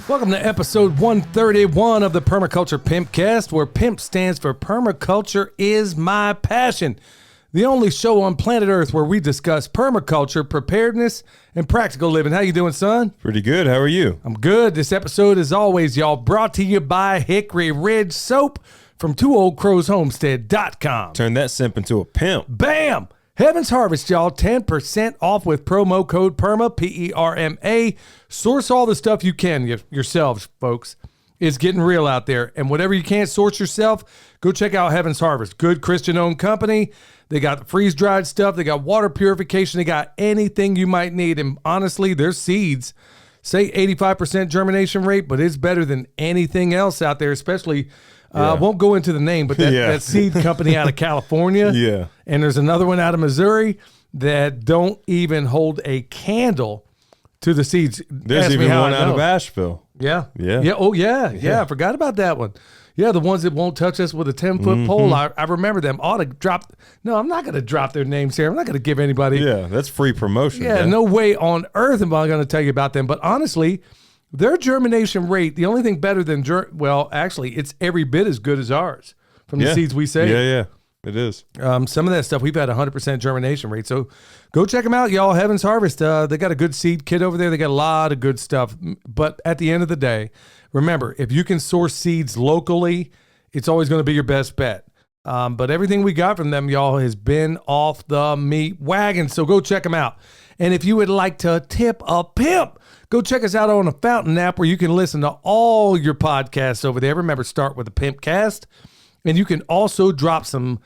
Welcome to episode 131 of the Permaculture Pimpcast, where PIMP stands for Permaculture is My Passion. The only show on planet Earth where we discuss permaculture, preparedness, and practical living. How you doing, son? Pretty good. How are you? I'm good. This episode, as always, y'all, brought to you by Hickory Ridge Soap from TwoOldCrowsHomestead.com. Turn that simp into a pimp. Bam! Heaven's Harvest, y'all, 10% off with promo code PERMA, P-E-R-M-A. Source all the stuff you can yourselves, folks. It's getting real out there. And whatever you can't source yourself, go check out Heaven's Harvest. Good Christian-owned company. They got the freeze-dried stuff. They got water purification. They got anything you might need. And honestly, their seeds, say 85% germination rate, but it's better than anything else out there, especially... I won't go into the name, but that seed company out of California. Yeah. And there's another one out of Missouri that don't even hold a candle to the seeds. There's even one out of Asheville. Yeah. Yeah. Yeah. Oh, yeah. I forgot about that one. Yeah, the ones that won't touch us with a 10-foot pole. I remember them. I'm not going to drop their names here. I'm not going to give anybody. Yeah, that's free promotion. Yeah, man. no way on earth am I going to tell you about them. But honestly, their germination rate, the only thing better than, actually, it's every bit as good as ours from the seeds we save. Yeah, it is. Some of that stuff, we've had 100% germination rate. So go check them out, y'all. Heaven's Harvest. They got a good seed kit over there. They got a lot of good stuff. But at the end of the day, remember, if you can source seeds locally, it's always going to be your best bet. But everything we got from them, y'all, has been off the meat wagon. So go check them out. And if you would like to tip a pimp, go check us out on the Fountain app where you can listen to all your podcasts over there. Remember, start with the Pimpcast. And you can also drop some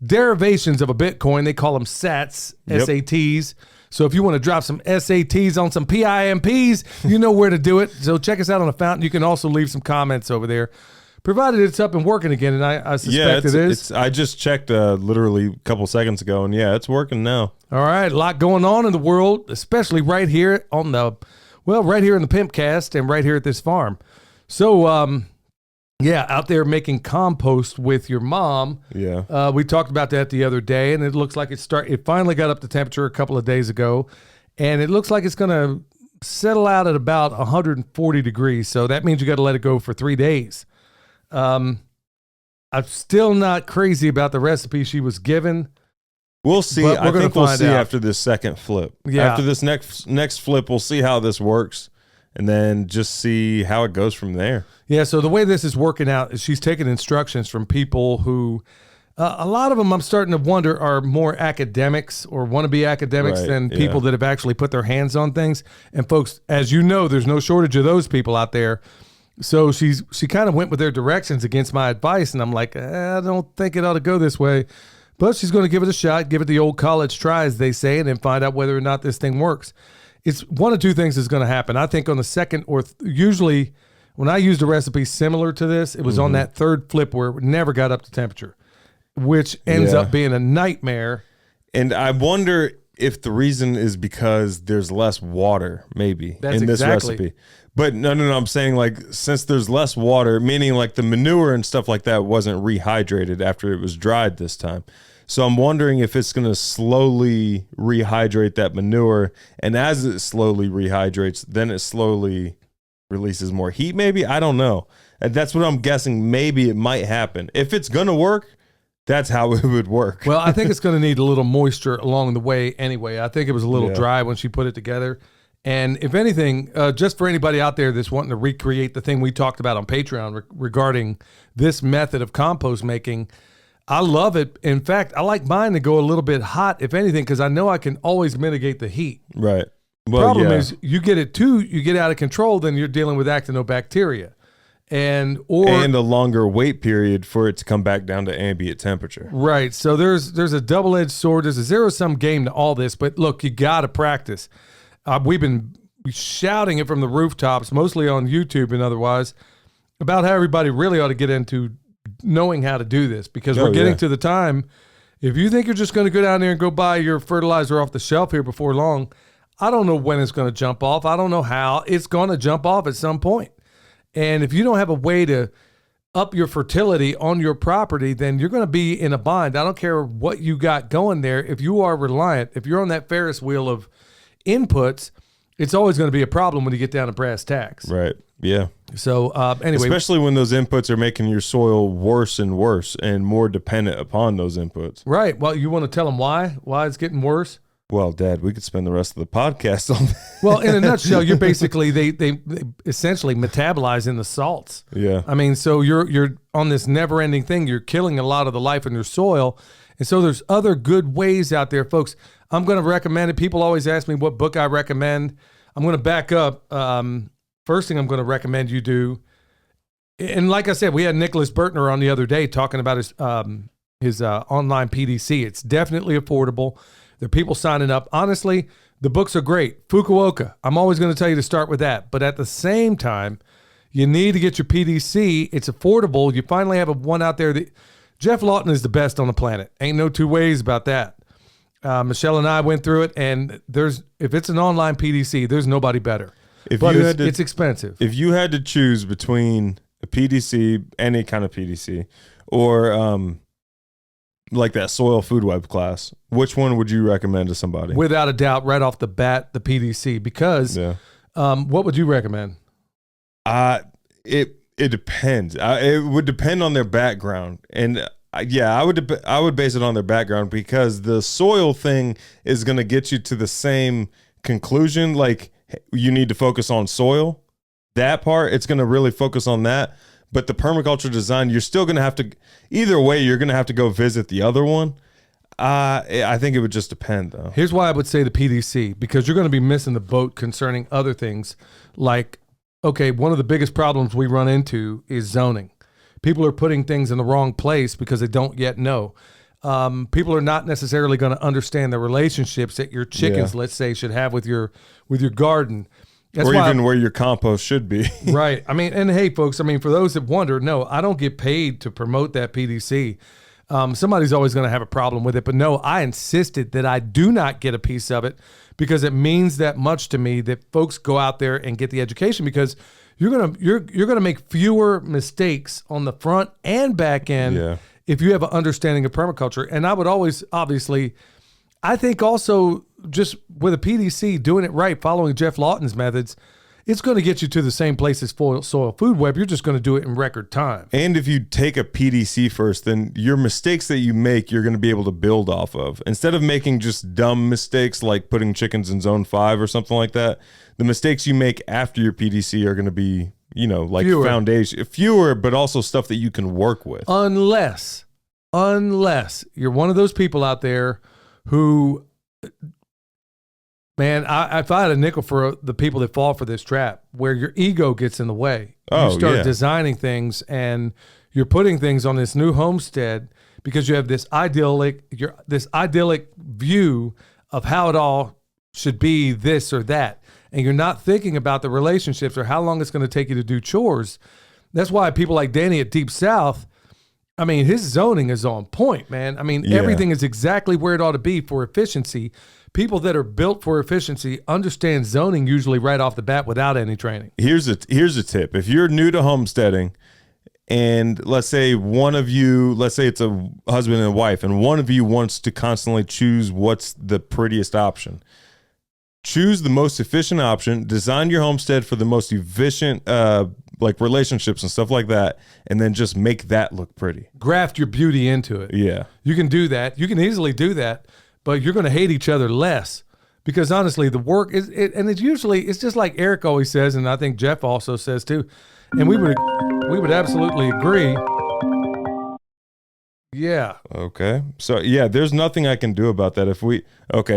derivations of a Bitcoin. They call them SATs, SATs. So if you want to drop some SATs on some PIMPs, you know where to do it. So check us out on the Fountain. You can also leave some comments over there, provided it's up and working again. And I suspect it is. I just checked literally a couple seconds ago, and it's working now. All right. A lot going on in the world, especially right here on right here in the Pimpcast and right here at this farm. So, out there making compost with your mom. Yeah. We talked about that the other day, and it looks like it finally got up to temperature a couple of days ago, and it looks like it's going to settle out at about 140 degrees. So that means you got to let it go for 3 days. I'm still not crazy about the recipe she was given. We'll see. I think we'll see after this second flip. Yeah. After this next flip, we'll see how this works, and then just see how it goes from there. Yeah, so the way this is working out is she's taking instructions from people who, a lot of them I'm starting to wonder are more academics or want to be academics than people that have actually put their hands on things. And folks, as you know, there's no shortage of those people out there. So she kind of went with their directions against my advice, and I'm like, I don't think it ought to go this way. But she's going to give it a shot, give it the old college try, as they say, and then find out whether or not this thing works. It's one of two things is going to happen. I think on the second usually when I used a recipe similar to this, it was on that third flip where it never got up to temperature, which ends up being a nightmare. And I wonder if the reason is because there's less water, maybe, in this recipe. But no, I'm saying, like, since there's less water, meaning like the manure and stuff like that wasn't rehydrated after it was dried this time. So I'm wondering if it's going to slowly rehydrate that manure. And as it slowly rehydrates, then it slowly releases more heat, maybe? I don't know. And that's what I'm guessing. Maybe it might happen. If it's going to work, that's how it would work. Well, I think it's going to need a little moisture along the way anyway. I think it was a little dry when she put it together. And if anything, just for anybody out there that's wanting to recreate the thing we talked about on Patreon regarding this method of compost making, I love it. In fact, I like mine to go a little bit hot, if anything, because I know I can always mitigate the heat. Right. Well, problem is you get out of control, then you're dealing with actinobacteria. And a longer wait period for it to come back down to ambient temperature. Right. So there's a double-edged sword. There's a zero-sum game to all this. But look, you got to practice. We've been shouting it from the rooftops, mostly on YouTube and otherwise, about how everybody really ought to get into knowing how to do this, because we're getting to the time. If you think you're just going to go down there and go buy your fertilizer off the shelf here before long, I don't know when it's going to jump off. I don't know how. It's going to jump off at some point. And if you don't have a way to up your fertility on your property, then you're going to be in a bind. I don't care what you got going there. If you are reliant, if you're on that Ferris wheel of inputs it's always going to be a problem when you get down to brass tacks. Right. Yeah. So anyway, especially when those inputs are making your soil worse and worse and more dependent upon those inputs. Right. Well, you want to tell them why it's getting worse? Well, Dad, we could spend the rest of the podcast on that. Well, in a nutshell, you're basically they essentially metabolizing the salts. Yeah. I mean, so you're on this never-ending thing. You're killing a lot of the life in your soil, and so there's other good ways out there, folks. I'm going to recommend it. People always ask me what book I recommend. I'm going to back up. First thing I'm going to recommend you do, and like I said, we had Nicholas Bertner on the other day talking about his online PDC. It's definitely affordable. There are people signing up. Honestly, the books are great. Fukuoka, I'm always going to tell you to start with that. But at the same time, you need to get your PDC. It's affordable. You finally have one out there that Jeff Lawton is the best on the planet. Ain't no two ways about that. Michelle and I went through it, and if it's an online PDC, there's nobody better. It's expensive. If you had to choose between a PDC, any kind of PDC, or like that soil food web class, which one would you recommend to somebody? Without a doubt, right off the bat, the PDC, because what would you recommend? It depends. It would depend on their background, and I would base it on their background, because the soil thing is going to get you to the same conclusion. Like, you need to focus on soil, that part, it's going to really focus on that. But the permaculture design, you're still going to have to, either way, you're going to have to go visit the other one. I think it would just depend, though. Here's why I would say the PDC, because you're going to be missing the boat concerning other things. Like, okay, one of the biggest problems we run into is zoning. People are putting things in the wrong place because they don't yet know. People are not necessarily going to understand the relationships that your chickens, let's say, should have with your garden. That's or even where your compost should be. Right. I mean, and hey, folks, I mean, for those that wonder, no, I don't get paid to promote that PDC. Somebody's always going to have a problem with it. But no, I insisted that I do not get a piece of it, because it means that much to me that folks go out there and get the education, because you're gonna make fewer mistakes on the front and back end if you have an understanding of permaculture. And I would always, obviously, I think also just with a PDC, doing it right, following Jeff Lawton's methods, it's going to get you to the same place as Soil Food Web. You're just going to do it in record time. And if you take a PDC first, then your mistakes that you make, you're going to be able to build off of. Instead of making just dumb mistakes like putting chickens in zone 5 or something like that, the mistakes you make after your PDC are going to be, like fewer, but also stuff that you can work with. Unless you're one of those people out there who, man, if I had a nickel for the people that fall for this trap, where your ego gets in the way, you start designing things and you're putting things on this new homestead because you have this idyllic view of how it all should be, this or that, and you're not thinking about the relationships or how long it's going to take you to do chores. That's why people like Danny at Deep South, I mean, his zoning is on point, man. I mean, everything is exactly where it ought to be for efficiency. People that are built for efficiency understand zoning usually right off the bat without any training. Here's a tip. If you're new to homesteading, and let's say it's a husband and wife, and one of you wants to constantly choose what's the prettiest option. Choose the most efficient option, design your homestead for the most efficient like relationships and stuff like that, and then just make that look pretty. Graft your beauty into it. Yeah. You can do that. You can easily do that, but you're going to hate each other less, because honestly, the work is, it's just like Eric always says, and I think Jeff also says too, and we would absolutely agree. Yeah. Okay. So there's nothing I can do about that.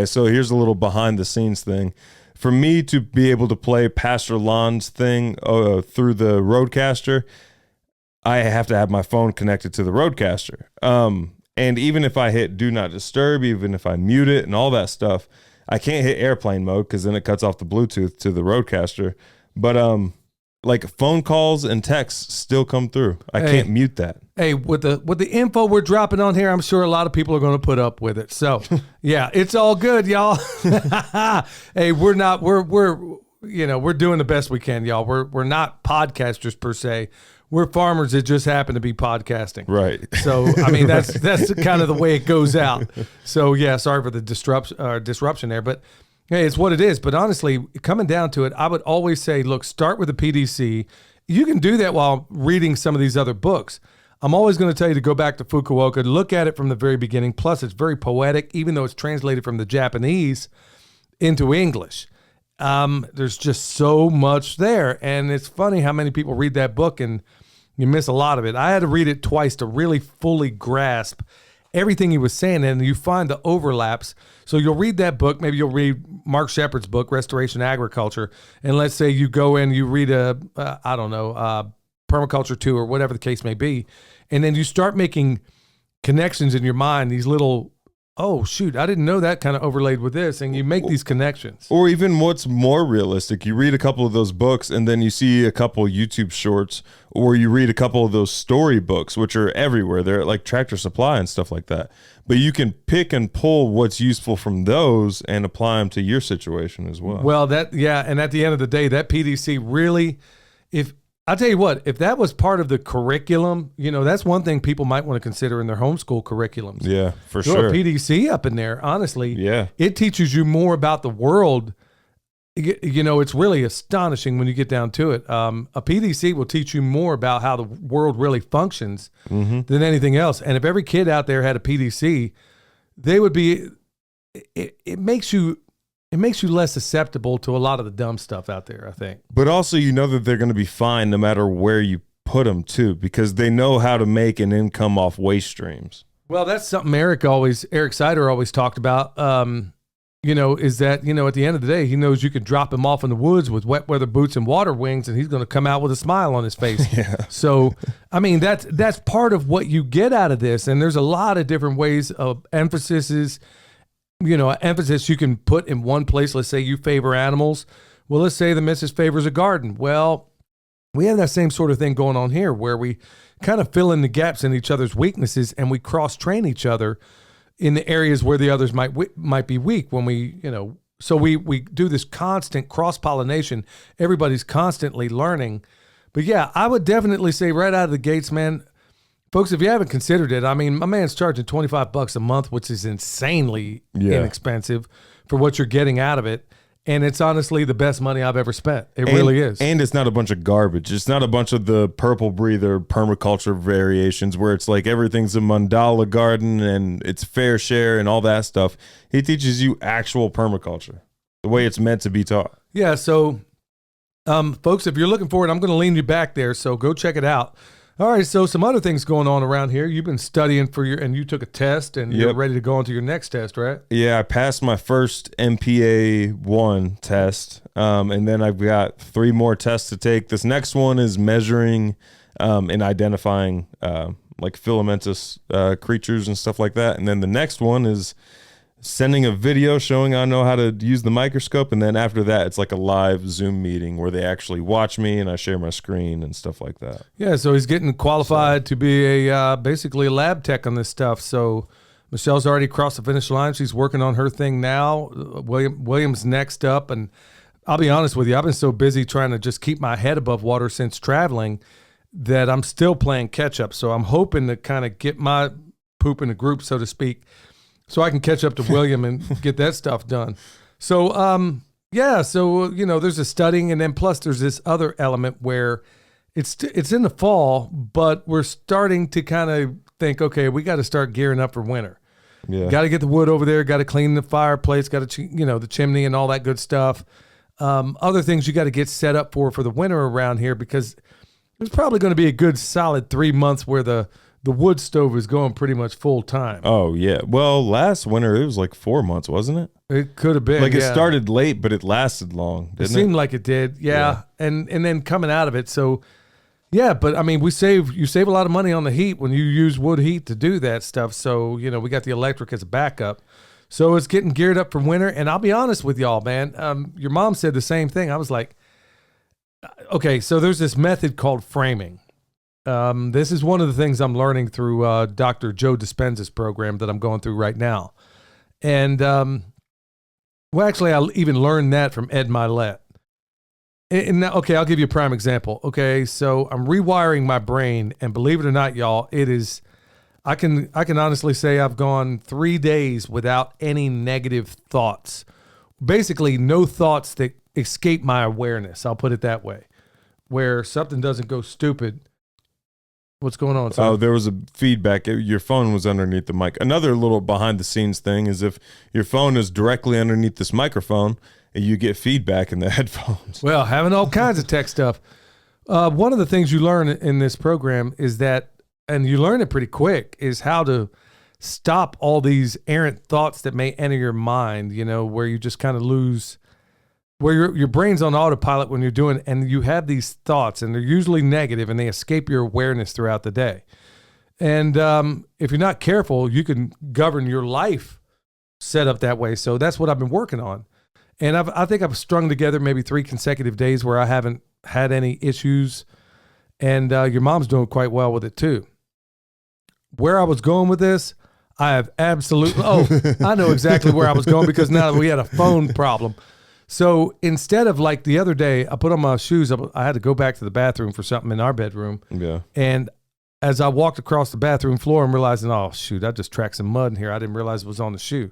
So here's a little behind the scenes thing. For me to be able to play Pastor Lon's thing through the Rodecaster, I have to have my phone connected to the Rodecaster. And even if I hit do not disturb, even if I mute it and all that stuff, I can't hit airplane mode, because then it cuts off the Bluetooth to the Rodecaster. But like phone calls and texts still come through. I can't mute that. Hey, with the info we're dropping on here, I'm sure a lot of people are going to put up with it. So yeah, it's all good, y'all. Hey, we're doing the best we can, y'all. We're not podcasters per se. We're farmers that just happen to be podcasting. Right. So, I mean, that's kind of the way it goes out. So yeah, sorry for the disruption there, but Hey, it's what it is. But honestly, coming down to it, I would always say, look, start with the PDC. You can do that while reading some of these other books. I'm always going to tell you to go back to Fukuoka, look at it from the very beginning. Plus, it's very poetic, even though it's translated from the Japanese into English. There's just so much there. And it's funny how many people read that book and you miss a lot of it. I had to read it twice to really fully grasp everything he was saying, and you find the overlaps. So you'll read that book, maybe you'll read Mark Shepard's book, Restoration Agriculture, and let's say you go in, you read Permaculture 2 or whatever the case may be, and then you start making connections in your mind, these little, oh, shoot, I didn't know that kind of overlaid with this, and you make these connections. Or even what's more realistic, you read a couple of those books and then you see a couple YouTube shorts, or you read a couple of those story books, which are everywhere. They're like Tractor Supply and stuff like that. But you can pick and pull what's useful from those and apply them to your situation as well. Well, and at the end of the day, that PDC really, I'll tell you what, if that was part of the curriculum, that's one thing people might want to consider in their homeschool curriculums. Yeah, for sure. A PDC up in there, honestly. Yeah. It teaches you more about the world. It's really astonishing when you get down to it. A PDC will teach you more about how the world really functions than anything else. And if every kid out there had a PDC, they would be, it makes you less susceptible to a lot of the dumb stuff out there, I think. But also, that they're going to be fine no matter where you put them too, because they know how to make an income off waste streams. Well, that's something Eric Sider always talked about. Is that, at the end of the day, he knows you can drop him off in the woods with wet weather boots and water wings, and he's going to come out with a smile on his face. Yeah. So, I mean, that's part of what you get out of this. And there's a lot of different ways of emphasis you can put in one place. Let's say you favor animals. Well, let's say the missus favors a garden. Well, we have that same sort of thing going on here where we kind of fill in the gaps in each other's weaknesses, and we cross-train each other in the areas where the others might be weak. When we do this constant cross-pollination. Everybody's constantly learning. But yeah, I would definitely say right out of the gates, man, folks, if you haven't considered it, I mean, my man's charging $25 a month, which is insanely inexpensive for what you're getting out of it. And it's honestly the best money I've ever spent. It really is. And it's not a bunch of garbage. It's not a bunch of the purple breather permaculture variations where it's like everything's a mandala garden and it's fair share and all that stuff. He teaches you actual permaculture, the way it's meant to be taught. Yeah. So, folks, if you're looking for it, I'm going to lean you back there. So go check it out. All right, so some other things going on around here. You've been studying and you took a test, and you're ready to go on to your next test, right? Yeah, I passed my first MPA 1 test, and then I've got 3 more tests to take. This next one is measuring and identifying like filamentous creatures and stuff like that. And then the next one is sending a video showing I know how to use the microscope, and then after that it's like a live Zoom meeting where they actually watch me and I share my screen and stuff like that. Yeah, so he's getting qualified to be basically a lab tech on this stuff. So Michelle's already crossed the finish line. She's working on her thing now. William's next up, and I'll be honest with you, I've been so busy trying to just keep my head above water since traveling that I'm still playing catch up. So I'm hoping to kind of get my poop in the group, so to speak, so I can catch up to William and get that stuff done. So, there's a studying, and then plus there's this other element where it's in the fall, but we're starting to kind of think, okay, we got to start gearing up for winter. Yeah. Got to get the wood over there, got to clean the fireplace, got to, the chimney and all that good stuff. Other things you got to get set up for the winter around here, because there's probably going to be a good solid 3 months where the wood stove is going pretty much full time. Oh, yeah. Well, last winter, it was like 4 months, wasn't it? It could have been. Like it started late, but it lasted long, didn't it? It seemed like it did, yeah. And then coming out of it. So, yeah, but I mean, you save a lot of money on the heat when you use wood heat to do that stuff. So, we got the electric as a backup. So it's getting geared up for winter. And I'll be honest with y'all, man. Your mom said the same thing. I was like, okay, so there's this method called framing. This is one of the things I'm learning through Dr. Joe Dispenza's program that I'm going through right now. And, actually, I even learned that from Ed Milet. And now, okay, I'll give you a prime example. Okay, so I'm rewiring my brain, and believe it or not, y'all, it is, I can honestly say I've gone 3 days without any negative thoughts basically no thoughts that escape my awareness. I'll put it that way, where something doesn't go stupid. What's going on? Oh, there was a feedback. Your phone was underneath the mic. Another little behind the scenes thing is if your phone is directly underneath this microphone, you get feedback in the headphones. Well, having all kinds of tech stuff. One of the things you learn in this program is that, and you learn it pretty quick, is how to stop all these errant thoughts that may enter your mind, where you just kind of lose, where your brain's on autopilot when you're doing, and you have these thoughts, and they're usually negative, and they escape your awareness throughout the day. And if you're not careful, you can govern your life set up that way. So that's what I've been working on. And I think I've strung together maybe 3 consecutive days where I haven't had any issues. And your mom's doing quite well with it too. Where I was going with this, I have absolutely, I know exactly where I was going, because now we had a phone problem. So instead of like the other day, I put on my shoes. I had to go back to the bathroom for something in our bedroom. Yeah. And as I walked across the bathroom floor, I'm realizing, oh, shoot, I just tracked some mud in here. I didn't realize it was on the shoe.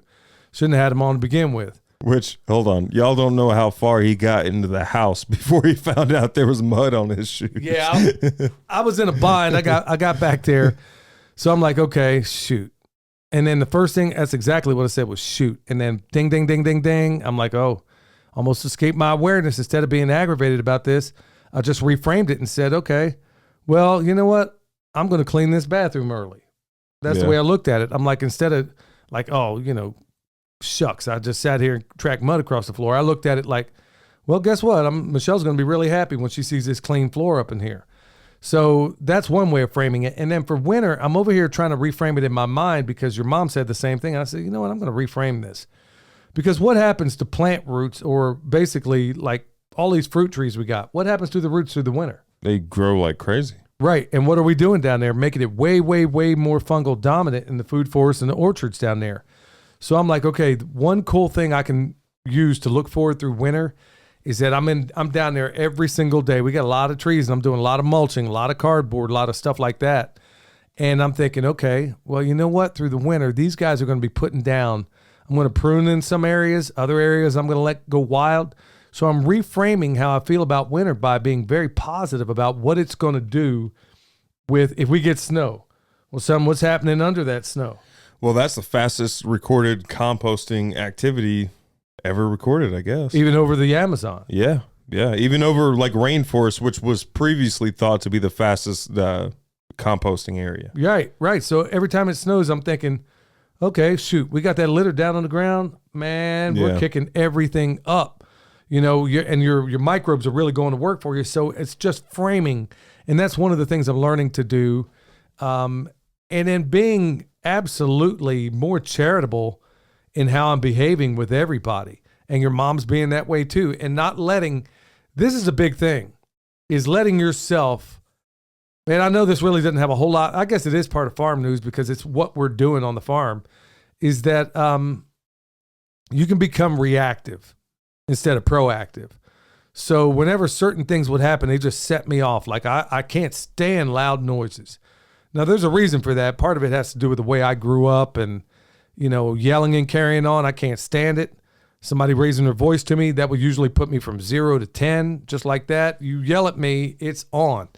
Shouldn't have had them on to begin with. Which, hold on, y'all don't know how far he got into the house before he found out there was mud on his shoes. Yeah, I was in a bind. I got back there. So I'm like, okay, shoot. And then the first thing, that's exactly what I said, was shoot. And then ding, ding, ding, ding, ding. I'm like, oh, almost escaped my awareness. Instead of being aggravated about this, I just reframed it and said, okay, well, you know what? I'm going to clean this bathroom early. That's the way I looked at it. I'm like, instead of like, oh, shucks, I just sat here and tracked mud across the floor. I looked at it like, well, guess what? Michelle's going to be really happy when she sees this clean floor up in here. So that's one way of framing it. And then for winter, I'm over here trying to reframe it in my mind, because your mom said the same thing. And I said, you know what? I'm going to reframe this, because what happens to plant roots, or basically like all these fruit trees we got, what happens to the roots through the winter? They grow like crazy. Right. And what are we doing down there? Making it way, way, way more fungal dominant in the food forests and the orchards down there. So I'm like, okay, one cool thing I can use to look forward through winter is that I'm down there every single day. We got a lot of trees, and I'm doing a lot of mulching, a lot of cardboard, a lot of stuff like that. And I'm thinking, okay, well, you know what? Through the winter, these guys are going to be putting down. I'm going to prune in some areas. Other areas I'm going to let go wild. So I'm reframing how I feel about winter by being very positive about what it's going to do with if we get snow. Well, what's happening under that snow? Well, that's the fastest recorded composting activity ever recorded, I guess. Even over the Amazon. Yeah. Yeah. Even over like rainforest, which was previously thought to be the fastest composting area. Right. Right. So every time it snows, I'm thinking, okay, shoot, we got that litter down on the ground. Man, we're kicking everything up. Your microbes are really going to work for you. So it's just framing. And that's one of the things I'm learning to do. And then being absolutely more charitable in how I'm behaving with everybody. And your mom's being that way too. And not letting, this is a big thing, is letting yourself, man, I know this really doesn't have a whole lot, I guess it is part of farm news because it's what we're doing on the farm, is that you can become reactive instead of proactive. So whenever certain things would happen, they just set me off. Like I can't stand loud noises. Now, there's a reason for that. Part of it has to do with the way I grew up and, yelling and carrying on. I can't stand it. Somebody raising their voice to me, that would usually put me from 0 to 10, just like that. You yell at me, it's on.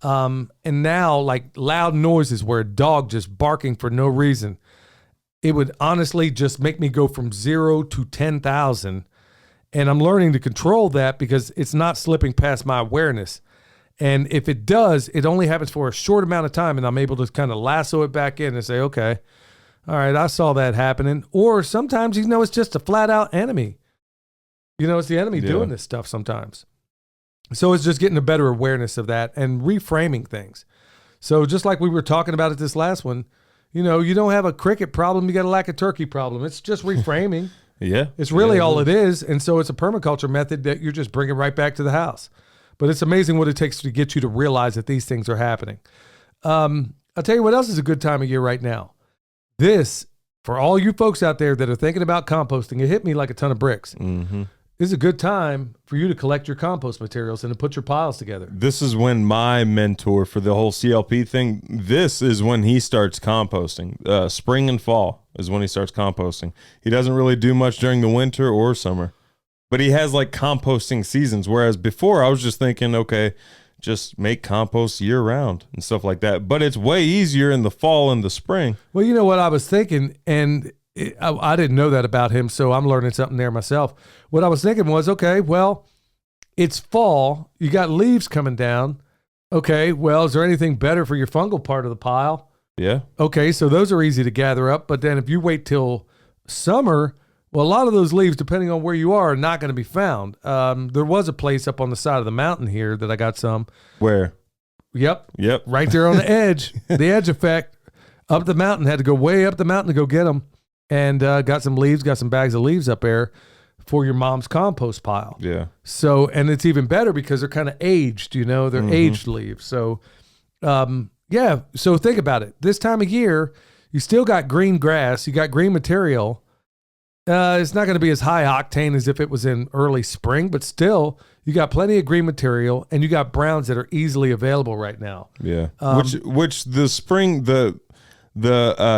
And now, like loud noises where a dog just barking for no reason, it would honestly just make me go from 0 to 10,000. And I'm learning to control that because it's not slipping past my awareness. And if it does, it only happens for a short amount of time, and I'm able to kind of lasso it back in and say, okay, all right, I saw that happening. Or sometimes, it's just a flat out enemy. It's the enemy doing this stuff sometimes. So it's just getting a better awareness of that and reframing things. So just like we were talking about it this last one, you don't have a cricket problem, you got a lack of turkey problem. It's just reframing. Yeah. It's really all it is. And so it's a permaculture method that you're just bringing right back to the house. But it's amazing what it takes to get you to realize that these things are happening. I'll tell you what else is a good time of year right now. This, for all you folks out there that are thinking about composting, it hit me like a ton of bricks. Mm-hmm. this is a good time for you to collect your compost materials and to put your piles together. This is when my mentor for the whole CLP thing, this is when he starts composting. Spring and fall is when he starts composting. He doesn't really do much during the winter or summer, but he has like composting seasons. Whereas before I was just thinking, okay, just make compost year round and stuff like that. But it's way easier in the fall and the spring. Well, you know what I was thinking, and I didn't know that about him, so I'm learning something there myself. What I was thinking was, okay, well, it's fall. You got leaves coming down. Okay, well, is there anything better for your fungal part of the pile? Yeah. Okay, so those are easy to gather up. But then if you wait till summer, well, a lot of those leaves, depending on where you are not going to be found. There was a place up on the side of the mountain here that I got some. Where? Yep. Yep. Right there on the edge. The edge effect. Up the mountain. Had to go way up the mountain to go get them. And got some leaves, got some bags of leaves up there for your mom's compost pile. Yeah. So, and it's even better because they're kind of aged, they're aged leaves. So, yeah. So think about it. This time of year, you still got green grass, you got green material. It's not going to be as high octane as if it was in early spring, but still, you got plenty of green material and you got browns that are easily available right now. Yeah. Which the spring, the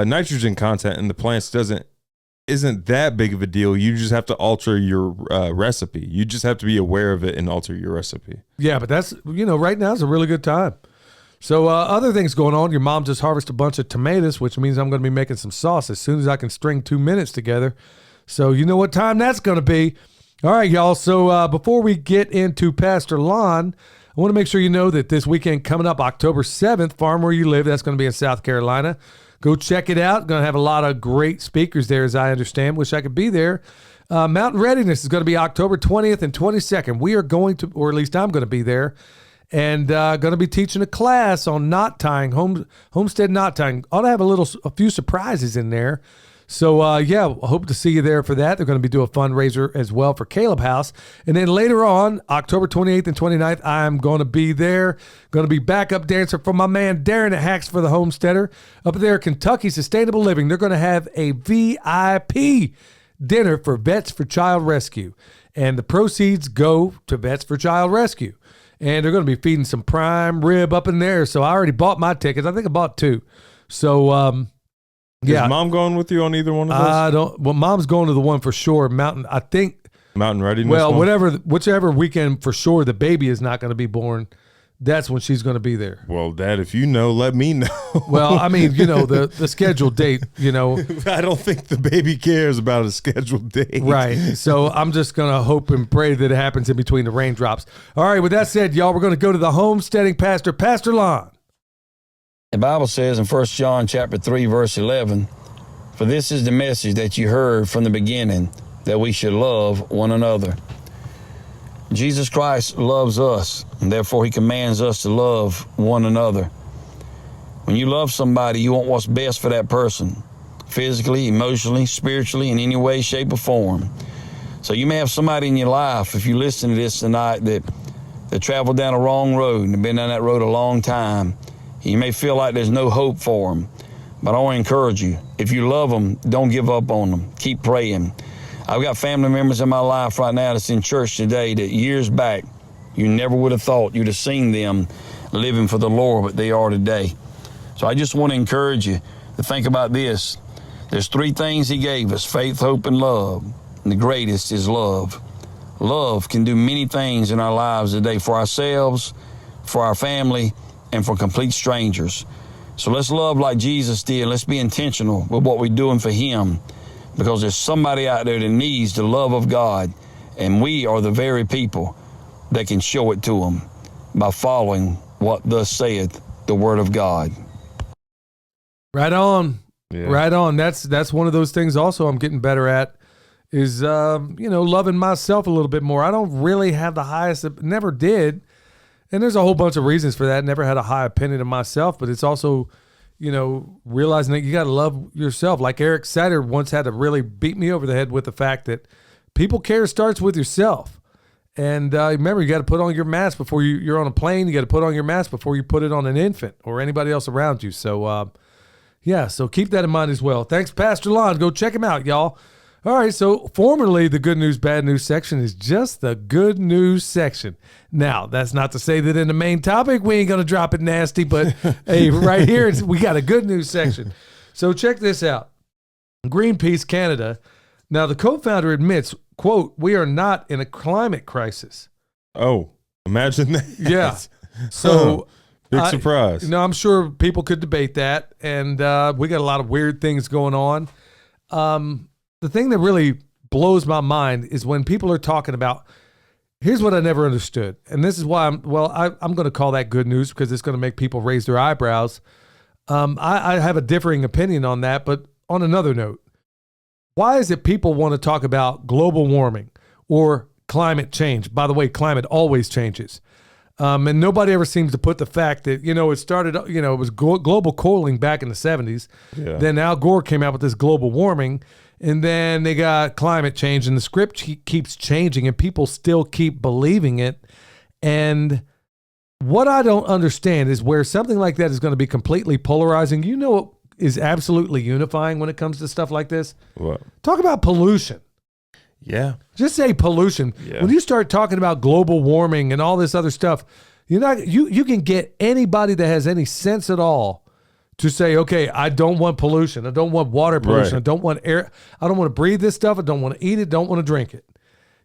nitrogen content in the plants isn't that big of a deal. You just have to alter your recipe. You just have to be aware of it and alter your recipe. Yeah, but that's, right now is a really good time. So other things going on. Your mom just harvested a bunch of tomatoes, which means I'm going to be making some sauce as soon as I can string 2 minutes together. So you know what time that's going to be. All right, y'all. So before we get into Pastor Lon, I want to make sure you know that this weekend coming up, October 7th, Farm Where You Live, that's going to be in South Carolina. Go check it out. Going to have a lot of great speakers there, as I understand. Wish I could be there. Mountain Readiness is going to be October 20th and 22nd. We are going to, or at least I'm going to be there, and going to be teaching a class on knot tying, homestead knot tying. Ought to have a few surprises in there. So, yeah, I hope to see you there for that. They're going to be doing a fundraiser as well for Caleb House. And then later on, October 28th and 29th, I'm going to be there. Going to be backup dancer for my man Darren at Hacks for the Homesteader. Up there at Kentucky Sustainable Living, they're going to have a VIP dinner for Vets for Child Rescue. And the proceeds go to Vets for Child Rescue. And they're going to be feeding some prime rib up in there. So I already bought my tickets. I think I bought 2. So, yeah. Is Mom going with you on either one of those? Well, Mom's going to the one for sure. Mountain Readiness. Well, whichever weekend for sure the baby is not going to be born, that's when she's going to be there. Well, Dad, if you know, let me know. Well, I mean, the scheduled date, I don't think the baby cares about a scheduled date. Right. So I'm just going to hope and pray that it happens in between the raindrops. All right. With that said, y'all, we're going to go to the homesteading pastor, Pastor Lon. The Bible says in 1 John chapter 3, verse 11, "For this is the message that you heard from the beginning, that we should love one another." Jesus Christ loves us, and therefore he commands us to love one another. When you love somebody, you want what's best for that person, physically, emotionally, spiritually, in any way, shape, or form. So you may have somebody in your life, if you listen to this tonight, that traveled down a wrong road and have been down that road a long time. You may feel like there's no hope for them, but I want to encourage you. If you love them, don't give up on them. Keep praying. I've got family members in my life right now that's in church today that years back, you never would have thought you'd have seen them living for the Lord, but they are today. So I just want to encourage you to think about this. There's 3 things he gave us: faith, hope, and love. And the greatest is love. Love can do many things in our lives today for ourselves, for our family, and for complete strangers. So let's love like Jesus did. Let's be intentional with what we're doing for him, because there's somebody out there that needs the love of God, and we are the very people that can show it to them by following what thus saith the word of God. Right on. Yeah. Right on. That's one of those things also I'm getting better at is, loving myself a little bit more. I don't really have the highest, never did. And there's a whole bunch of reasons for that. Never had a high opinion of myself, but it's also, realizing that you got to love yourself. Like Eric Sider once had to really beat me over the head with the fact that people care starts with yourself. And remember, you got to put on your mask before you're on a plane. You got to put on your mask before you put it on an infant or anybody else around you. So, so keep that in mind as well. Thanks, Pastor Lon. Go check him out, y'all. All right, so formerly the good news, bad news section is just the good news section. Now, that's not to say that in the main topic we ain't going to drop it nasty, but hey, right here we got a good news section. So check this out. Greenpeace Canada. Now, the co-founder admits, quote, "We are not in a climate crisis." Oh, imagine that. Yeah. So big surprise. I'm sure people could debate that, and we got a lot of weird things going on. The thing that really blows my mind is when people are talking about, here's what I never understood. And this is why I'm going to call that good news, because it's going to make people raise their eyebrows. I have a differing opinion on that, but on another note, why is it people want to talk about global warming or climate change? By the way, climate always changes. And nobody ever seems to put the fact that, it started, it was global cooling back in the 70s. Yeah. Then Al Gore came out with this global warming. And then they got climate change, and the script keeps changing, and people still keep believing it. And what I don't understand is where something like that is going to be completely polarizing. What is absolutely unifying when it comes to stuff like this? What? Talk about pollution. Yeah. Just say pollution. Yeah. When you start talking about global warming and all this other stuff, you can get anybody that has any sense at all to say, okay, I don't want pollution. I don't want water pollution. Right. I don't want air. I don't want to breathe this stuff. I don't want to eat it. Don't want to drink it.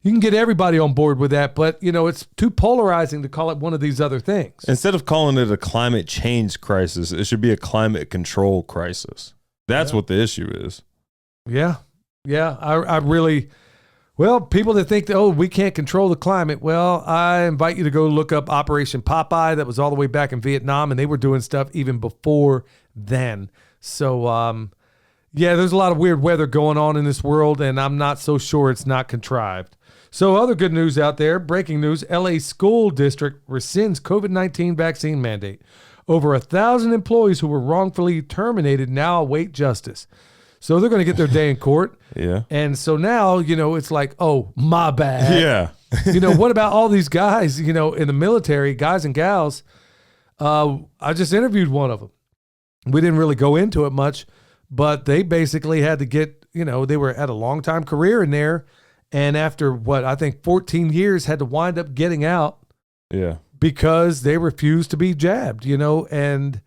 You can get everybody on board with that, but it's too polarizing to call it one of these other things. Instead of calling it a climate change crisis, it should be a climate control crisis. That's what the issue is. Yeah. Yeah. I really, people that think that, we can't control the climate. Well, I invite you to go look up Operation Popeye. That was all the way back in Vietnam, and they were doing stuff even before then. So, there's a lot of weird weather going on in this world, and I'm not so sure it's not contrived. So other good news out there, breaking news, LA School District rescinds COVID-19 vaccine mandate. Over 1,000 employees who were wrongfully terminated now await justice. So they're going to get their day in court. Yeah. And so now, it's like, oh, my bad. Yeah. What about all these guys, in the military, guys and gals? I just interviewed one of them. We didn't really go into it much, but they basically had to get, they were at a long time career in there. And after 14 years had to wind up getting out. Yeah. Because they refused to be jabbed, and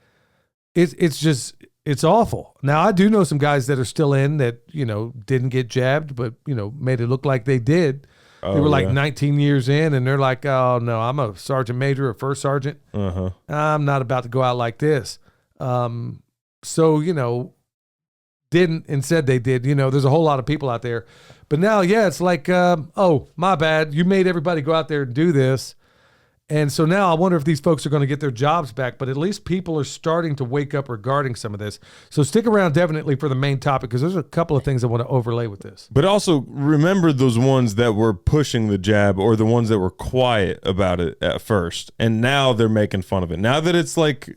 it's awful. Now, I do know some guys that are still in that, didn't get jabbed, but, made it look like they did. They were like 19 years in, and they're like, oh, no, I'm a sergeant major or first sergeant. Uh-huh. I'm not about to go out like this. So, didn't and said they did. There's a whole lot of people out there. But now, it's like, oh, my bad. You made everybody go out there and do this. And so now I wonder if these folks are going to get their jobs back, but at least people are starting to wake up regarding some of this. So stick around definitely for the main topic, because there's a couple of things I want to overlay with this. But also remember those ones that were pushing the jab, or the ones that were quiet about it at first, and now they're making fun of it. Now that it's like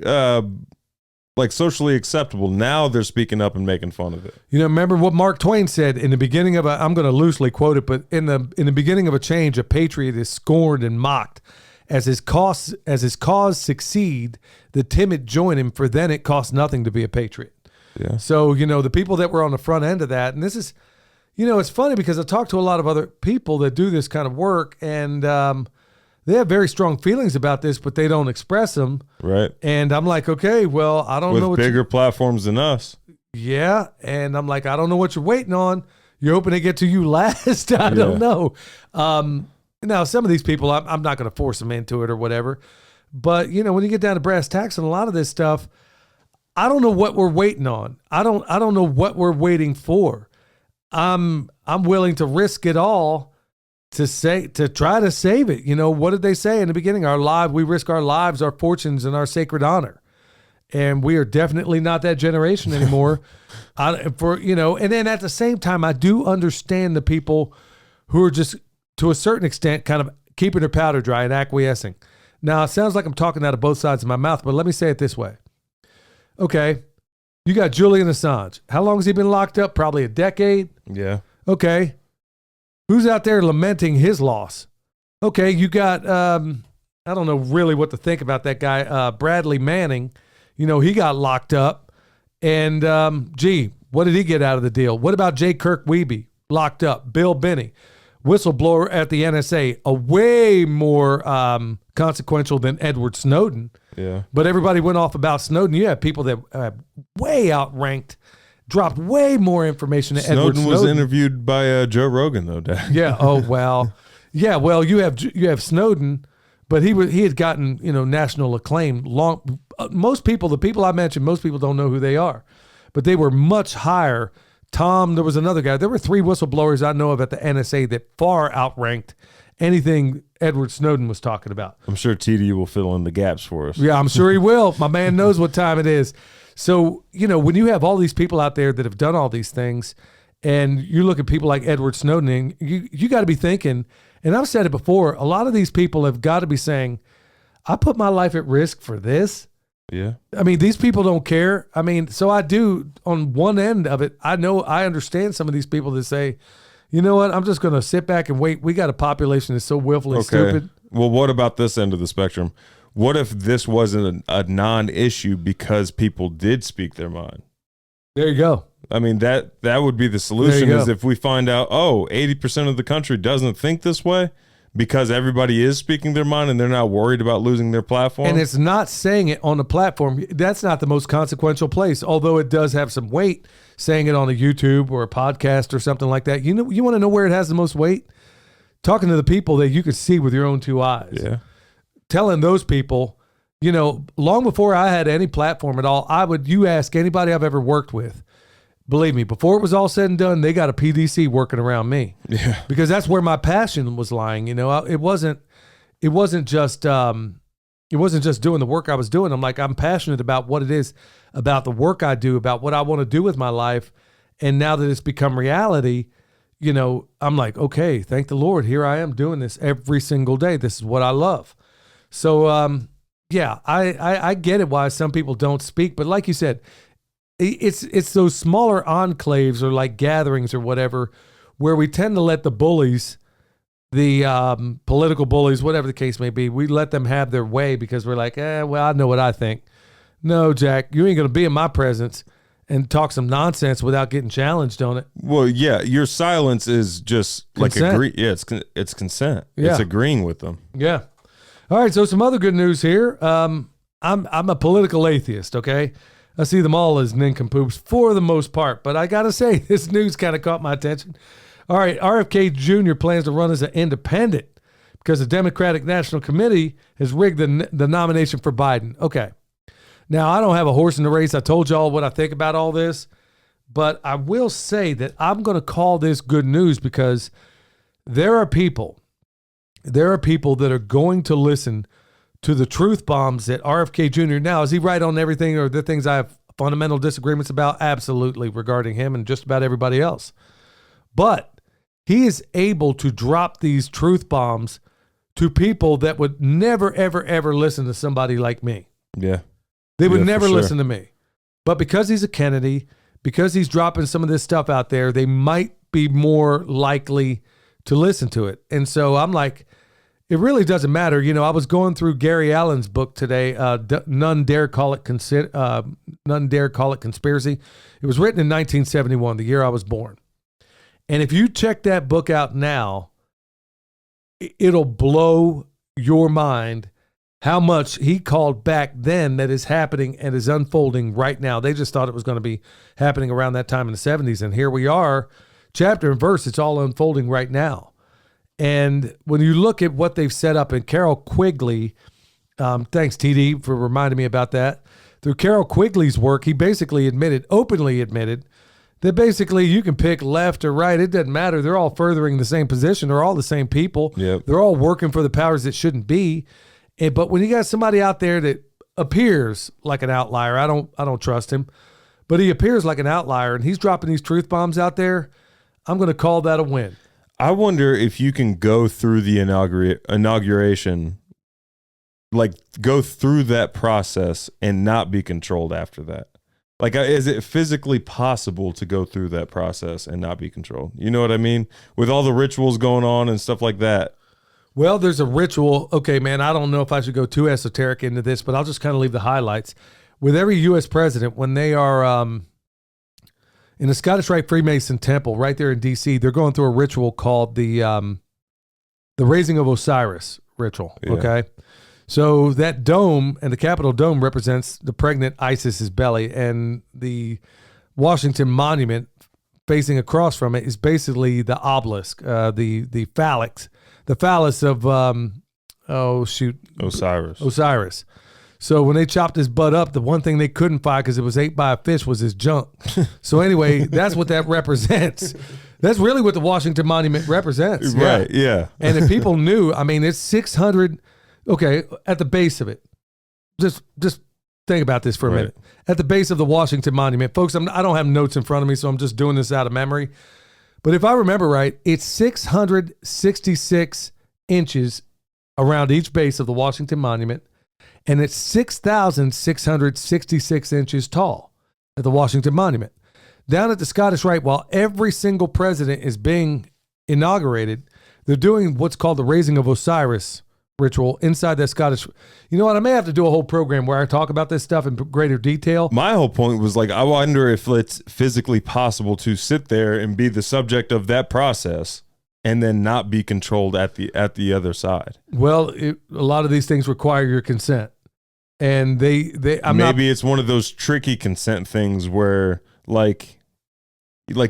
socially acceptable, now they're speaking up and making fun of it. Remember what Mark Twain said in the beginning of I'm going to loosely quote it, but in the beginning of a change, a patriot is scorned and mocked. As his cause succeed, the timid join him, for then it costs nothing to be a patriot. Yeah. So, the people that were on the front end of that, and this is, it's funny because I talk to a lot of other people that do this kind of work, and they have very strong feelings about this, but they don't express them. Right. And I'm like, okay, well, I don't know what bigger platforms than us. Yeah. And I'm like, I don't know what you're waiting on. You're hoping to get to you last. I don't know. Now, some of these people, I'm not going to force them into it or whatever. But, when you get down to brass tacks and a lot of this stuff, I don't know what we're waiting on. I don't know what we're waiting for. I'm willing to risk it all to try to save it. What did they say in the beginning? We risk our lives, our fortunes, and our sacred honor. And we are definitely not that generation anymore. And then at the same time, I do understand the people who are just, to a certain extent, kind of keeping their powder dry and acquiescing. Now, it sounds like I'm talking out of both sides of my mouth, but let me say it this way. Okay, you got Julian Assange. How long has he been locked up? Probably a decade. Yeah. Okay. Who's out there lamenting his loss? Okay, you got, I don't know really what to think about that guy, Bradley Manning. He got locked up. And, what did he get out of the deal? What about J. Kirk Wiebe? locked up. Bill Binney, whistleblower at the NSA, a way more consequential than Edward Snowden. Yeah. But everybody went off about Snowden. You have people that way outranked, dropped way more information than Edward Snowden. Was interviewed by Joe Rogan, though, Dad. Yeah. Oh, well. Yeah, well, you have Snowden, but he had gotten, national acclaim long. Most people, the people I mentioned, most people don't know who they are, but they were much higher. Tom, there was another guy. There were 3 whistleblowers I know of at the NSA that far outranked anything Edward Snowden was talking about. I'm sure TD will fill in the gaps for us. Yeah, I'm sure he will. My man knows what time it is. So, when you have all these people out there that have done all these things, and you look at people like Edward Snowden, and you got to be thinking, and I've said it before, a lot of these people have got to be saying, I put my life at risk for this. Yeah. I mean, these people don't care. I mean, so I do on one end of it. I understand some of these people that say, you know what, I'm just going to sit back and wait. We got a population that's so willfully stupid. Well, what about this end of the spectrum? What if this wasn't a non-issue because people did speak their mind? There you go. I mean, that would be the solution is if we find out, 80% of the country doesn't think this way because everybody is speaking their mind and they're not worried about losing their platform. And it's not saying it on the platform. That's not the most consequential place, although it does have some weight saying it on a YouTube or a podcast or something like that. You want to know where it has the most weight? Talking to the people that you could see with your own 2 eyes. Yeah. Telling those people, long before I had any platform at all, you ask anybody I've ever worked with, believe me, before it was all said and done, they got a PDC working around me. Yeah. Because that's where my passion was lying. It wasn't just doing the work I was doing. I'm passionate about what it is, about the work I do, about what I want to do with my life. And now that it's become reality, I'm like, okay, thank the Lord. Here I am doing this every single day. This is what I love. So, yeah, I get it why some people don't speak. But like you said, it's those smaller enclaves or like gatherings or whatever where we tend to let the bullies, the political bullies, whatever the case may be, we let them have their way because we're like, well, I know what I think. No, Jack, you ain't going to be in my presence and talk some nonsense without getting challenged on it. Well, yeah, your silence is just consent. Like agree. Yeah, it's consent. Yeah. It's agreeing with them. Yeah. All right, so some other good news here. I'm a political atheist, okay? I see them all as nincompoops for the most part, but I got to say, this news kind of caught my attention. All right, RFK Jr. plans to run as an independent because the Democratic National Committee has rigged the nomination for Biden. Okay. Now, I don't have a horse in the race. I told y'all what I think about all this, but I will say that I'm going to call this good news because there are people that are going to listen to the truth bombs that RFK Jr. Now, is he right on everything or the things I have fundamental disagreements about? Absolutely, regarding him and just about everybody else. But he is able to drop these truth bombs to people that would never, ever, ever listen to somebody like me. Yeah. They would never listen to me. But because he's a Kennedy, because he's dropping some of this stuff out there, they might be more likely to listen to it. And so I'm like, it really doesn't matter. I was going through Gary Allen's book today. None dare call it conspiracy. It was written in 1971, the year I was born. And if you check that book out now, it'll blow your mind how much he called back then that is happening and is unfolding right now. They just thought it was going to be happening around that time in the 70s. And here we are, chapter and verse, it's all unfolding right now. And when you look at what they've set up, and Carol Quigley, thanks TD for reminding me about that. Through Carol Quigley's work, he basically openly admitted that basically you can pick left or right. It doesn't matter. They're all furthering the same position. They're all the same people. Yep. They're all working for the powers that shouldn't be. But when you got somebody out there that appears like an outlier, I don't trust him, but he appears like an outlier and he's dropping these truth bombs out there, I'm going to call that a win. I wonder if you can go through the inauguration, like go through that process and not be controlled after that. Like, is it physically possible to go through that process and not be controlled? You know what I mean? With all the rituals going on and stuff like that. Well, there's a ritual. Okay, man, I don't know if I should go too esoteric into this, but I'll just kind of leave the highlights. With every U.S. president, when they are in the Scottish Rite Freemason Temple right there in D.C., they're going through a ritual called the Raising of Osiris ritual, okay? So that dome, and the Capitol dome, represents the pregnant Isis's belly, and the Washington Monument facing across from it is basically the obelisk, the phallus of Osiris. So when they chopped his butt up, the one thing they couldn't find because it was ate by a fish was his junk. So anyway, that's what that represents. That's really what the Washington Monument represents. Right, yeah. And if people knew, I mean, it's 600, okay, at the base of it. Just think about this for a minute. At the base of the Washington Monument, folks, I don't have notes in front of me, so I'm just doing this out of memory. But if I remember right, it's 666 inches around each base of the Washington Monument, and it's 6,666 inches tall at the Washington Monument. Down at the Scottish Rite, while every single president is being inaugurated, they're doing what's called the Raising of Osiris ritual inside that Scottish. You know what? I may have to do a whole program where I talk about this stuff in greater detail. My whole point was like, I wonder if it's physically possible to sit there and be the subject of that process and then not be controlled at the other side. Well, a lot of these things require your consent, and it's one of those tricky consent things where like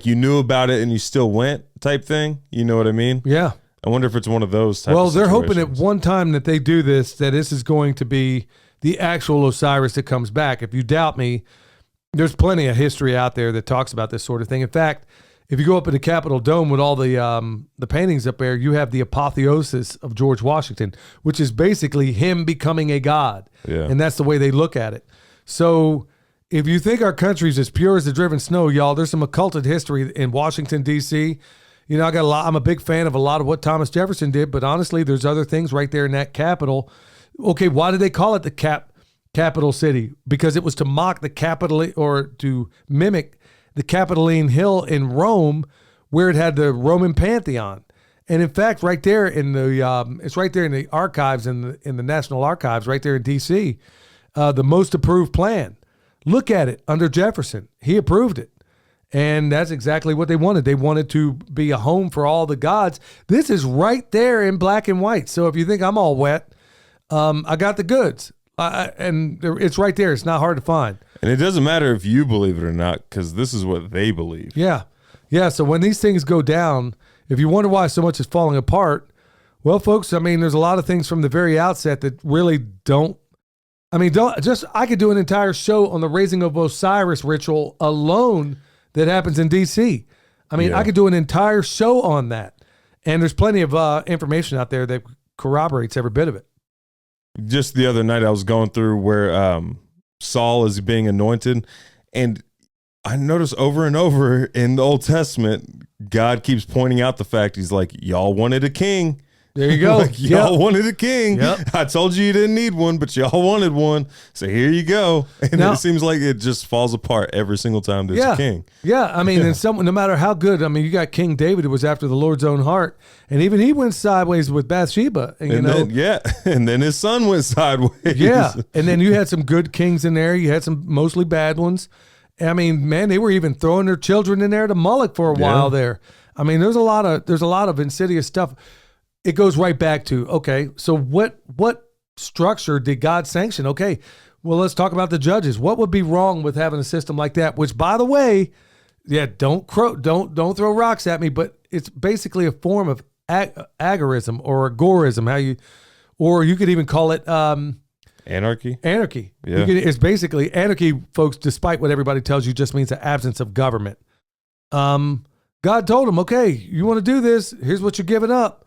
you knew about it and you still went type thing. You know what I mean? Yeah. I wonder if it's one of those types Well, of they're situations. hoping at one time that they do this, that this is going to be the actual Osiris that comes back. If you doubt me, there's plenty of history out there that talks about this sort of thing. In fact, if you go up in the Capitol Dome with all the paintings up there, you have the apotheosis of George Washington, which is basically him becoming a god. Yeah. And that's the way they look at it. So if you think our country's as pure as the driven snow, y'all, there's some occulted history in Washington, D.C. You know, I'm a big fan of a lot of what Thomas Jefferson did, but honestly, there's other things right there in that Capitol. Okay, why did they call it the Capital City? Because it was to mock the Capitol, or to mimic the Capitoline Hill in Rome, where it had the Roman Pantheon. And in fact, right there in the it's right there in the archives, in the National Archives, right there in D.C., the most approved plan. Look at it under Jefferson. He approved it. And that's exactly what they wanted. They wanted to be a home for all the gods. This is right there in black and white. So if you think I'm all wet, I got the goods. And it's right there. It's not hard to find. And it doesn't matter if you believe it or not, because this is what they believe. Yeah. Yeah. So when these things go down, if you wonder why so much is falling apart, well, folks, I mean, there's a lot of things from the very outset that really don't. I could do an entire show on the Raising of Osiris ritual alone that happens in D.C. I mean, I could do an entire show on that. And there's plenty of information out there that corroborates every bit of it. Just the other night, I was going through where Saul is being anointed, and I noticed over and over in the Old Testament, God keeps pointing out the fact, he's like, y'all wanted a king. There you go. Like, y'all wanted a king. Yep. I told you didn't need one, but y'all wanted one. So here you go. And now, it seems like it just falls apart every single time there's a king. Yeah. I mean, and no matter how good, I mean, you got King David, who was after the Lord's own heart. And even he went sideways with Bathsheba. And then his son went sideways. Yeah. And then you had some good kings in there. You had some mostly bad ones. I mean, man, they were even throwing their children in there to Moloch for a while there. I mean, there's a lot of insidious stuff. It goes right back to, okay, so what structure did God sanction? Okay, well, let's talk about the judges. What would be wrong with having a system like that? Which, by the way, don't throw rocks at me, but it's basically a form of agorism or agorism. Or you could even call it anarchy. Anarchy. Yeah. It's basically anarchy, folks. Despite what everybody tells you, just means the absence of government. God told him, okay, you want to do this? Here's what you're giving up.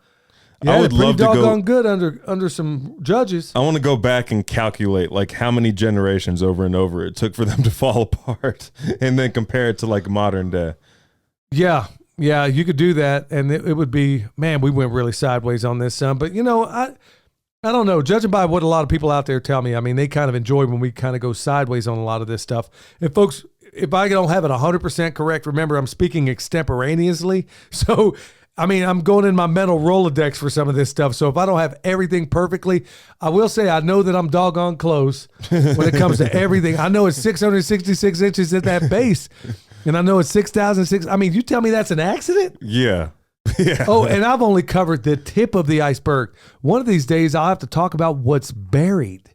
Yeah, I would love to doggone good under some judges. I want to go back and calculate like how many generations over and over it took for them to fall apart, and then compare it to like modern day. Yeah, you could do that, and it would be, man, we went really sideways on this, but you know, I don't know. Judging by what a lot of people out there tell me, I mean, they kind of enjoy when we kind of go sideways on a lot of this stuff. And folks, if I don't have it 100% correct, remember I'm speaking extemporaneously, so. I mean, I'm going in my mental Rolodex for some of this stuff. So if I don't have everything perfectly, I will say I know that I'm doggone close when it comes to everything. I know it's 666 inches at that base. And I know it's 6,006. I mean, you tell me that's an accident? Yeah. Yeah. Oh, and I've only covered the tip of the iceberg. One of these days, I'll have to talk about what's buried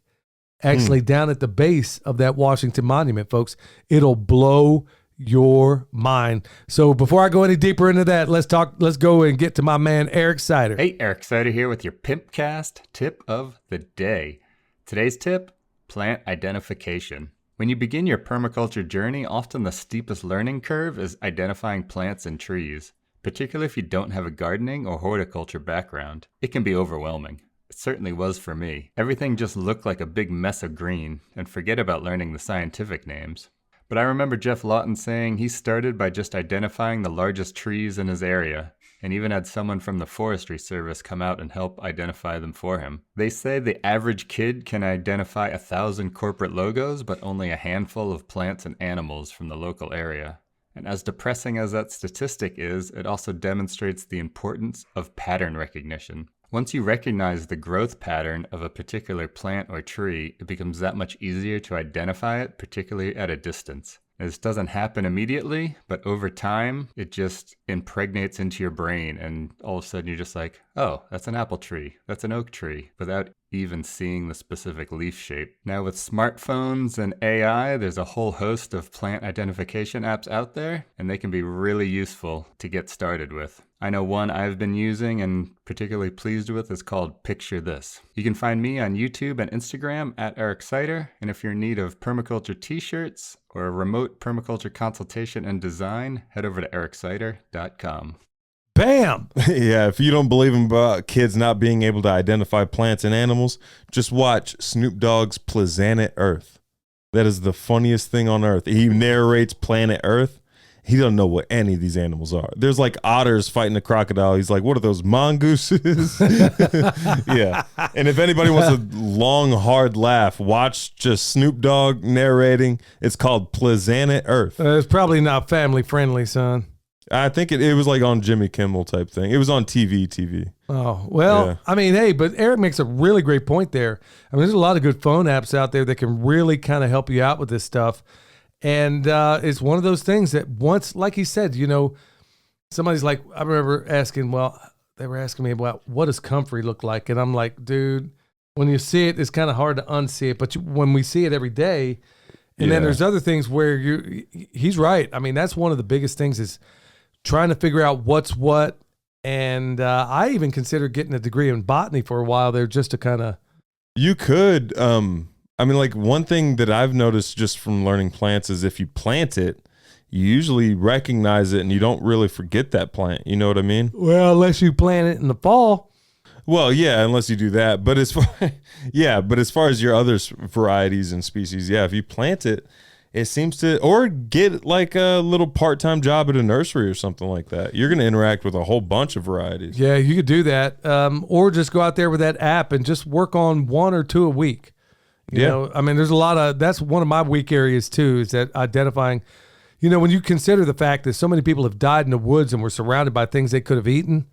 actually down at the base of that Washington Monument, folks. It'll blow your mind. So before I go any deeper into that, let's go and get to my man, Eric Sider. Hey, Eric Sider here with your Pimpcast tip of the day. Today's tip, plant identification. When you begin your permaculture journey, often the steepest learning curve is identifying plants and trees. Particularly if you don't have a gardening or horticulture background. It can be overwhelming. It certainly was for me. Everything just looked like a big mess of green, and forget about learning the scientific names. But I remember Jeff Lawton saying he started by just identifying the largest trees in his area, and even had someone from the Forestry Service come out and help identify them for him. They say the average kid can identify 1,000 corporate logos, but only a handful of plants and animals from the local area. And as depressing as that statistic is, it also demonstrates the importance of pattern recognition. Once you recognize the growth pattern of a particular plant or tree, it becomes that much easier to identify it, particularly at a distance. This doesn't happen immediately, but over time, it just impregnates into your brain, and all of a sudden you're just like, oh, that's an apple tree, that's an oak tree, without even seeing the specific leaf shape. Now with smartphones and AI, there's a whole host of plant identification apps out there, and they can be really useful to get started with. I know one I've been using and particularly pleased with is called Picture This. You can find me on YouTube and Instagram at Eric Sider, and if you're in need of permaculture t-shirts or a remote permaculture consultation and design, head over to ericsider.com. Bam! Yeah, if you don't believe about kids not being able to identify plants and animals, just watch Snoop Dogg's Planet Earth. That is the funniest thing on earth. He narrates Planet Earth. He doesn't know what any of these animals are. There's like otters fighting a crocodile. He's like, what are those, mongooses? Yeah. And if anybody wants a long, hard laugh, watch just Snoop Dogg narrating. It's called Planet Earth. It's probably not family friendly, son. I think it was like on Jimmy Kimmel type thing. It was on TV. Oh, well, Yeah. I mean, hey, but Eric makes a really great point there. I mean, there's a lot of good phone apps out there that can really kind of help you out with this stuff. And it's one of those things that once, like he said, you know, somebody's like, I remember asking, they were asking me about what does comfrey look like? And I'm like, dude, when you see it, it's kind of hard to unsee it. But when we see it every day, and then there's other things where he's right. I mean, that's one of the biggest things is trying to figure out what's what. And I even considered getting a degree in botany for a while there just to kind of. You could, I mean, like one thing that I've noticed just from learning plants is if you plant it, you usually recognize it and you don't really forget that plant. You know what I mean? Well, unless you plant it in the fall. Well, yeah, unless you do that. But as far as your other varieties and species, yeah, if you plant it, it seems to, or get like a little part-time job at a nursery or something like that. You're going to interact with a whole bunch of varieties. Yeah, you could do that. Or just go out there with that app and just work on 1 or 2 a week. You know, I mean, there's a lot of, that's one of my weak areas too, is that identifying, you know, when you consider the fact that so many people have died in the woods and were surrounded by things they could have eaten,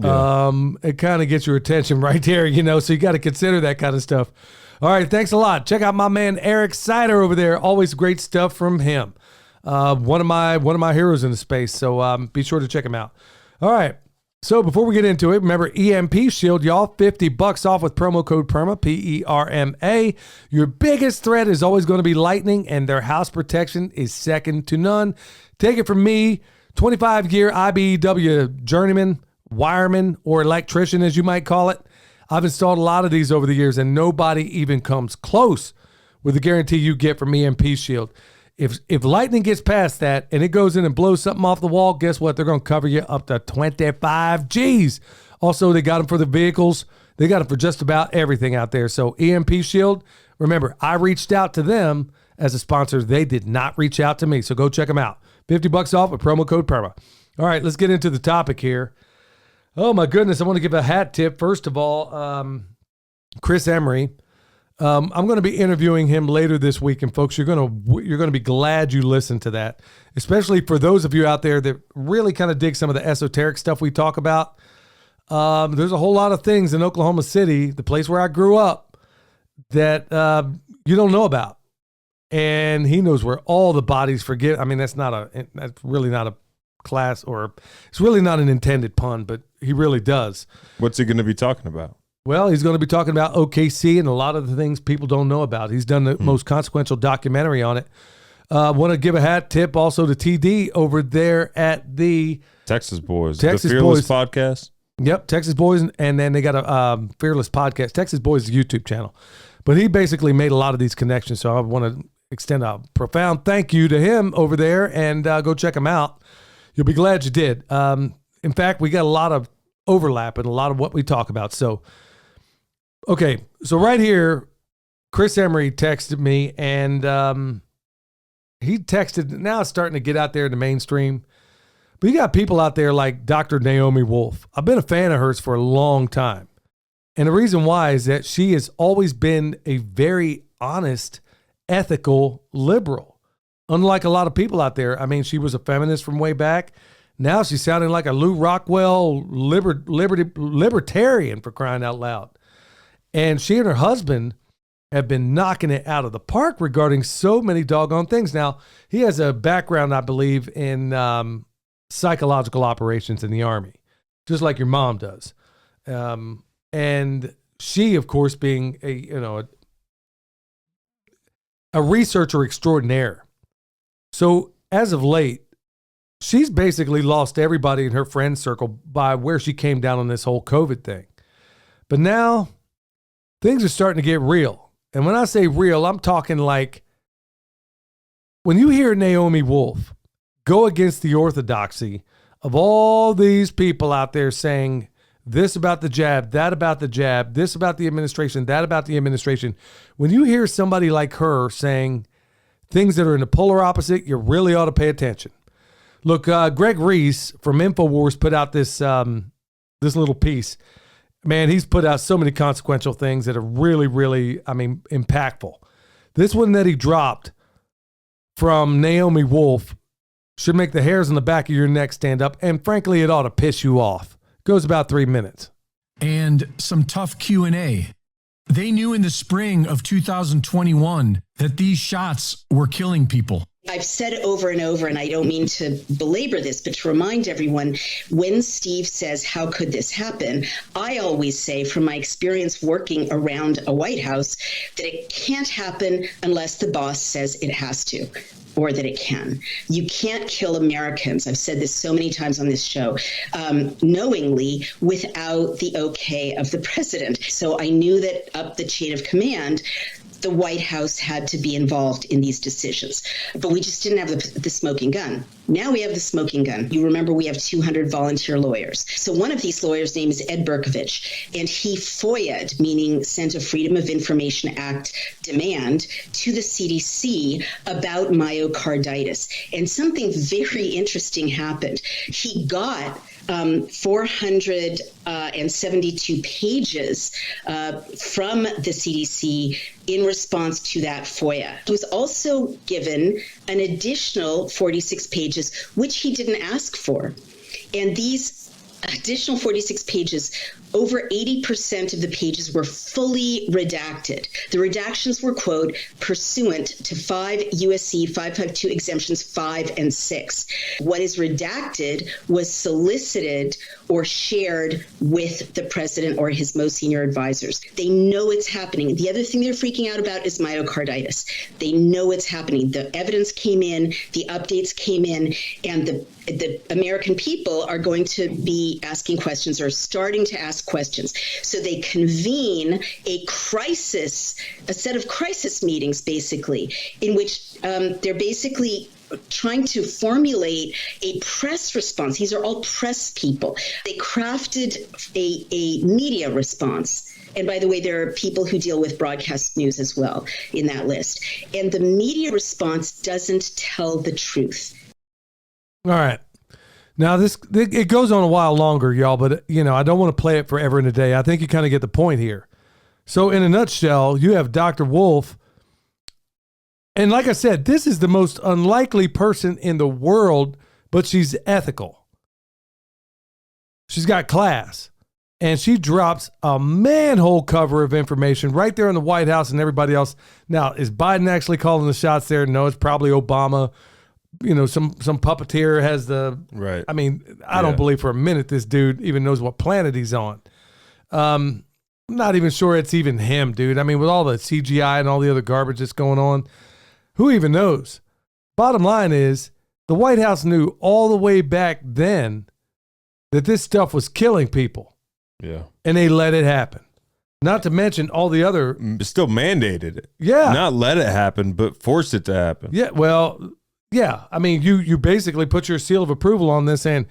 it kind of gets your attention right there, you know, so you got to consider that kind of stuff. All right, thanks a lot. Check out my man, Eric Sider over there. Always great stuff from him. One of my heroes in the space. So be sure to check him out. All right. So before we get into it, remember EMP Shield, y'all, $50 off with promo code PERMA, PERMA. Your biggest threat is always going to be lightning, and their house protection is second to none. Take it from me, 25-year IBEW journeyman, wireman, or electrician, as you might call it. I've installed a lot of these over the years, and nobody even comes close with the guarantee you get from EMP Shield. If lightning gets past that and it goes in and blows something off the wall, guess what? They're going to cover you up to 25 G's. Also, they got them for the vehicles. They got them for just about everything out there. So EMP Shield, remember, I reached out to them as a sponsor. They did not reach out to me. So go check them out. $50 off with promo code PERMA. All right, let's get into the topic here. Oh, my goodness. I want to give a hat tip. First of all, Chris Emery. I'm going to be interviewing him later this week, and folks, you're going to be glad you listened to that, especially for those of you out there that really kind of dig some of the esoteric stuff we talk about. There's a whole lot of things in Oklahoma City, the place where I grew up, that you don't know about. and he knows where all the bodies forget. I mean, that's really not a class, or it's really not an intended pun, but he really does. What's he going to be talking about? Well, he's going to be talking about OKC and a lot of the things people don't know about. He's done the most consequential documentary on it. Want to give a hat tip also to TD over there at the Texas Boys, Texas the Fearless Boys podcast. Yep, Texas Boys, and then they got a Fearless podcast. Texas Boys YouTube channel, but he basically made a lot of these connections. So I want to extend a profound thank you to him over there, and go check him out. You'll be glad you did. In fact, we got a lot of overlap in a lot of what we talk about. So, okay, so right here, Chris Emery texted me, and he texted. Now it's starting to get out there in the mainstream. But you got people out there like Dr. Naomi Wolf. I've been a fan of hers for a long time. And the reason why is that she has always been a very honest, ethical liberal. Unlike a lot of people out there. I mean, she was a feminist from way back. Now she's sounding like a Lou Rockwell libertarian, for crying out loud. And she and her husband have been knocking it out of the park regarding so many doggone things. Now, he has a background, I believe, in psychological operations in the Army, just like your mom does. And she, of course, being a researcher extraordinaire. So as of late, she's basically lost everybody in her friend circle by where she came down on this whole COVID thing. But now things are starting to get real. And when I say real, I'm talking like when you hear Naomi Wolf go against the orthodoxy of all these people out there saying this about the jab, that about the jab, this about the administration, that about the administration. When you hear somebody like her saying things that are in the polar opposite, you really ought to pay attention. Look, Greg Reese from InfoWars put out this little piece. Man, he's put out so many consequential things that are really, really, impactful. This one that he dropped from Naomi Wolf should make the hairs on the back of your neck stand up, and frankly, it ought to piss you off. Goes about 3 minutes. And some tough Q&A. They knew in the spring of 2021 that these shots were killing people. I've said over and over, and I don't mean to belabor this, but to remind everyone, when Steve says, how could this happen? I always say, from my experience working around a White House, that it can't happen unless the boss says it has to, or that it can. You can't kill Americans, I've said this so many times on this show, knowingly without the okay of the president. So I knew that up the chain of command, the White House had to be involved in these decisions. But we just didn't have the smoking gun. Now we have the smoking gun. You remember we have 200 volunteer lawyers. So one of these lawyers' name is Ed Berkovich, and he FOIA'd, meaning sent a Freedom of Information Act demand to the CDC about myocarditis. And something very interesting happened. He got 472 pages from the CDC in response to that FOIA. He was also given an additional 46 pages, which he didn't ask for. And these additional 46 pages, over 80% of the pages were fully redacted. The redactions were, quote, pursuant to 5 USC 552 exemptions 5 and 6. What is redacted was solicited or shared with the president or his most senior advisors. They know it's happening. The other thing they're freaking out about is myocarditis. They know it's happening. The evidence came in, the updates came in, and the American people are going to be asking questions or starting to ask questions. So they convene a set of crisis meetings, basically, in which they're basically trying to formulate a press response. These are all press people. They crafted a media response. And by the way, there are people who deal with broadcast news as well in that list. And the media response doesn't tell the truth. All right. Now, it goes on a while longer, y'all, but, I don't want to play it forever and a day. I think you kind of get the point here. So in a nutshell, you have Dr. Wolf. And like I said, this is the most unlikely person in the world, but she's ethical. She's got class. And she drops a manhole cover of information right there in the White House and everybody else. Now, is Biden actually calling the shots there? No, it's probably Obama. You know, some puppeteer has the right. I mean, I don't believe for a minute this dude even knows what planet he's on. I'm not even sure it's even him, dude. I mean, with all the CGI and all the other garbage that's going on, who even knows? Bottom line is, the White House knew all the way back then that this stuff was killing people. Yeah. And they let it happen. Not to mention all the other... Still mandated it. Yeah. Not let it happen, but forced it to happen. Yeah, well, yeah. I mean, you basically put your seal of approval on this and,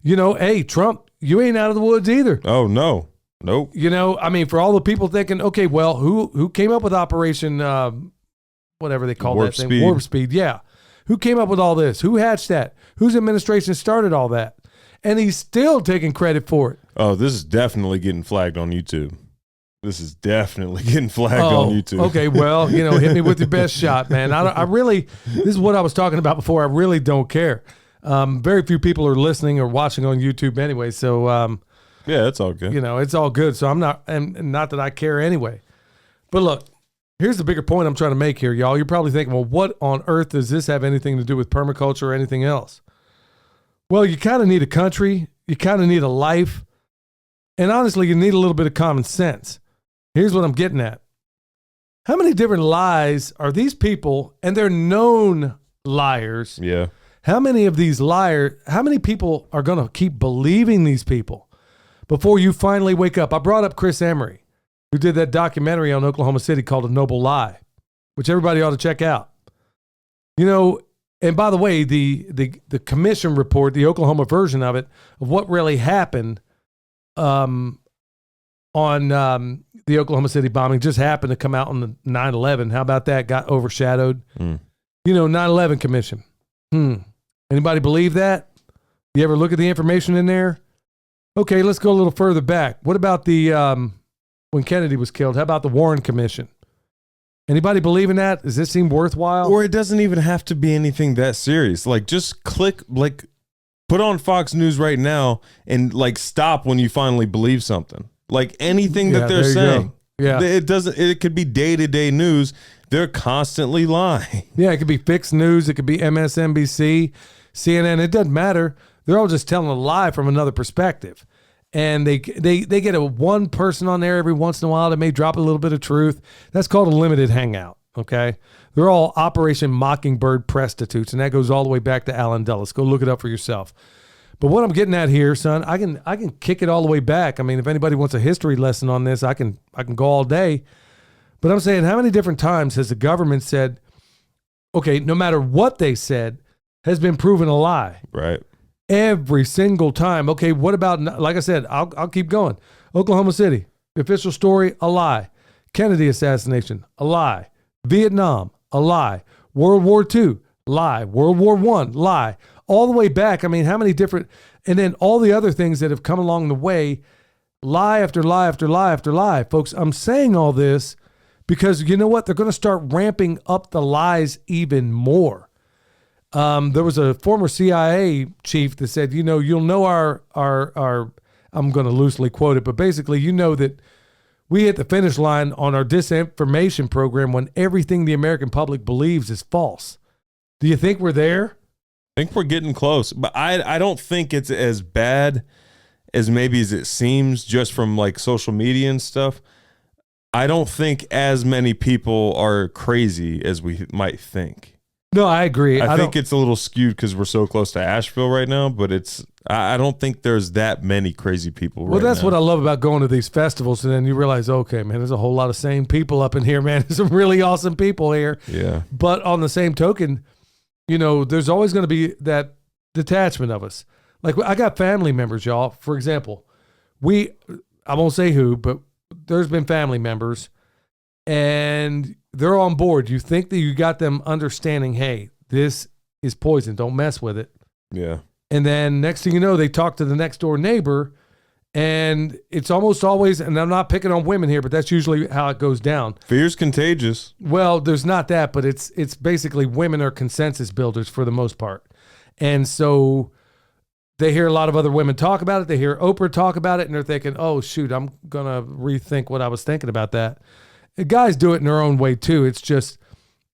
you know, hey, Trump, you ain't out of the woods either. Oh, no. Nope. You know, I mean, for all the people thinking, okay, well, who came up with Operation, whatever they call that thing? Warp Speed, yeah. Who came up with all this? Who hatched that? Whose administration started all that? And he's still taking credit for it. Oh, this is definitely getting flagged on YouTube. This is definitely getting flagged on YouTube. Okay, well, you know, hit me with your best shot, man. I really, this is what I was talking about before. I really don't care. Very few people are listening or watching on YouTube anyway, so yeah, it's all good. You know, it's all good. So I'm not, and not that I care anyway. But look, here's the bigger point I'm trying to make here, y'all. You're probably thinking, well, what on earth does this have anything to do with permaculture or anything else? Well, you kind of need a country. You kind of need a life. And honestly, you need a little bit of common sense. Here's what I'm getting at. How many different lies are these people, and they're known liars? Yeah. How many of these liars, how many people are going to keep believing these people before you finally wake up? I brought up Chris Emery, who did that documentary on Oklahoma City called A Noble Lie, which everybody ought to check out. You know, and by the way, the commission report, the Oklahoma version of it, of what really happened on the Oklahoma City bombing just happened to come out on the 9/11. How about that? Got overshadowed. You know, 9/11 commission. Anybody believe that? You ever look at the information in there? Okay, let's go a little further back. What about the when Kennedy was killed? How about the Warren Commission? Anybody believe in that? Does this seem worthwhile? Or it doesn't even have to be anything that serious. Like, just click, like, put on Fox News right now and, like, stop when you finally believe something. Like, anything that they're saying. Yeah. It could be day-to-day news. They're constantly lying. Yeah, it could be fixed news. It could be MSNBC, CNN. It doesn't matter. They're all just telling a lie from another perspective. And they get a one person on there every once in a while that may drop a little bit of truth. That's called a limited hangout, okay? They're all Operation Mockingbird prostitutes, and that goes all the way back to Alan Dulles. Go look it up for yourself. But what I'm getting at here, son, I can kick it all the way back. I mean, if anybody wants a history lesson on this, I can go all day. But I'm saying, how many different times has the government said, okay, no matter what they said, has been proven a lie? Right. Every single time. Okay, what about, like I said, I'll keep going. Oklahoma City, the official story, a lie. Kennedy assassination, a lie. Vietnam, a lie. World War II, lie. World War I, lie. All the way back, I mean, how many different, and then all the other things that have come along the way, lie after lie after lie after lie. Folks, I'm saying all this because you know what? They're going to start ramping up the lies even more. There was a former CIA chief that said, you know, you'll know our I'm going to loosely quote it, but basically, you know that we hit the finish line on our disinformation program when everything the American public believes is false. Do you think we're there? I think we're getting close, but I don't think it's as bad as maybe as it seems just from like social media and stuff. I don't think as many people are crazy as we might think. No, I agree. I think it's a little skewed because we're so close to Asheville right now, but I don't think there's that many crazy people right now. Well, that's what I love about going to these festivals, and then you realize, okay, man, there's a whole lot of sane people up in here, man. There's some really awesome people here. Yeah. But on the same token, you know, there's always going to be that detachment of us. Like, I got family members, y'all. For example, I won't say who, but there's been family members, and they're on board. You think that you got them understanding, hey, this is poison. Don't mess with it. Yeah. And then next thing you know, they talk to the next door neighbor, and it's almost always, and I'm not picking on women here, but that's usually how it goes down. Fear's contagious. Well, there's not that, but it's basically women are consensus builders for the most part. And so They hear a lot of other women talk about it. They hear Oprah talk about it, and they're thinking, oh, shoot, I'm going to rethink what I was thinking about that. Guys do it in their own way, too. It's just,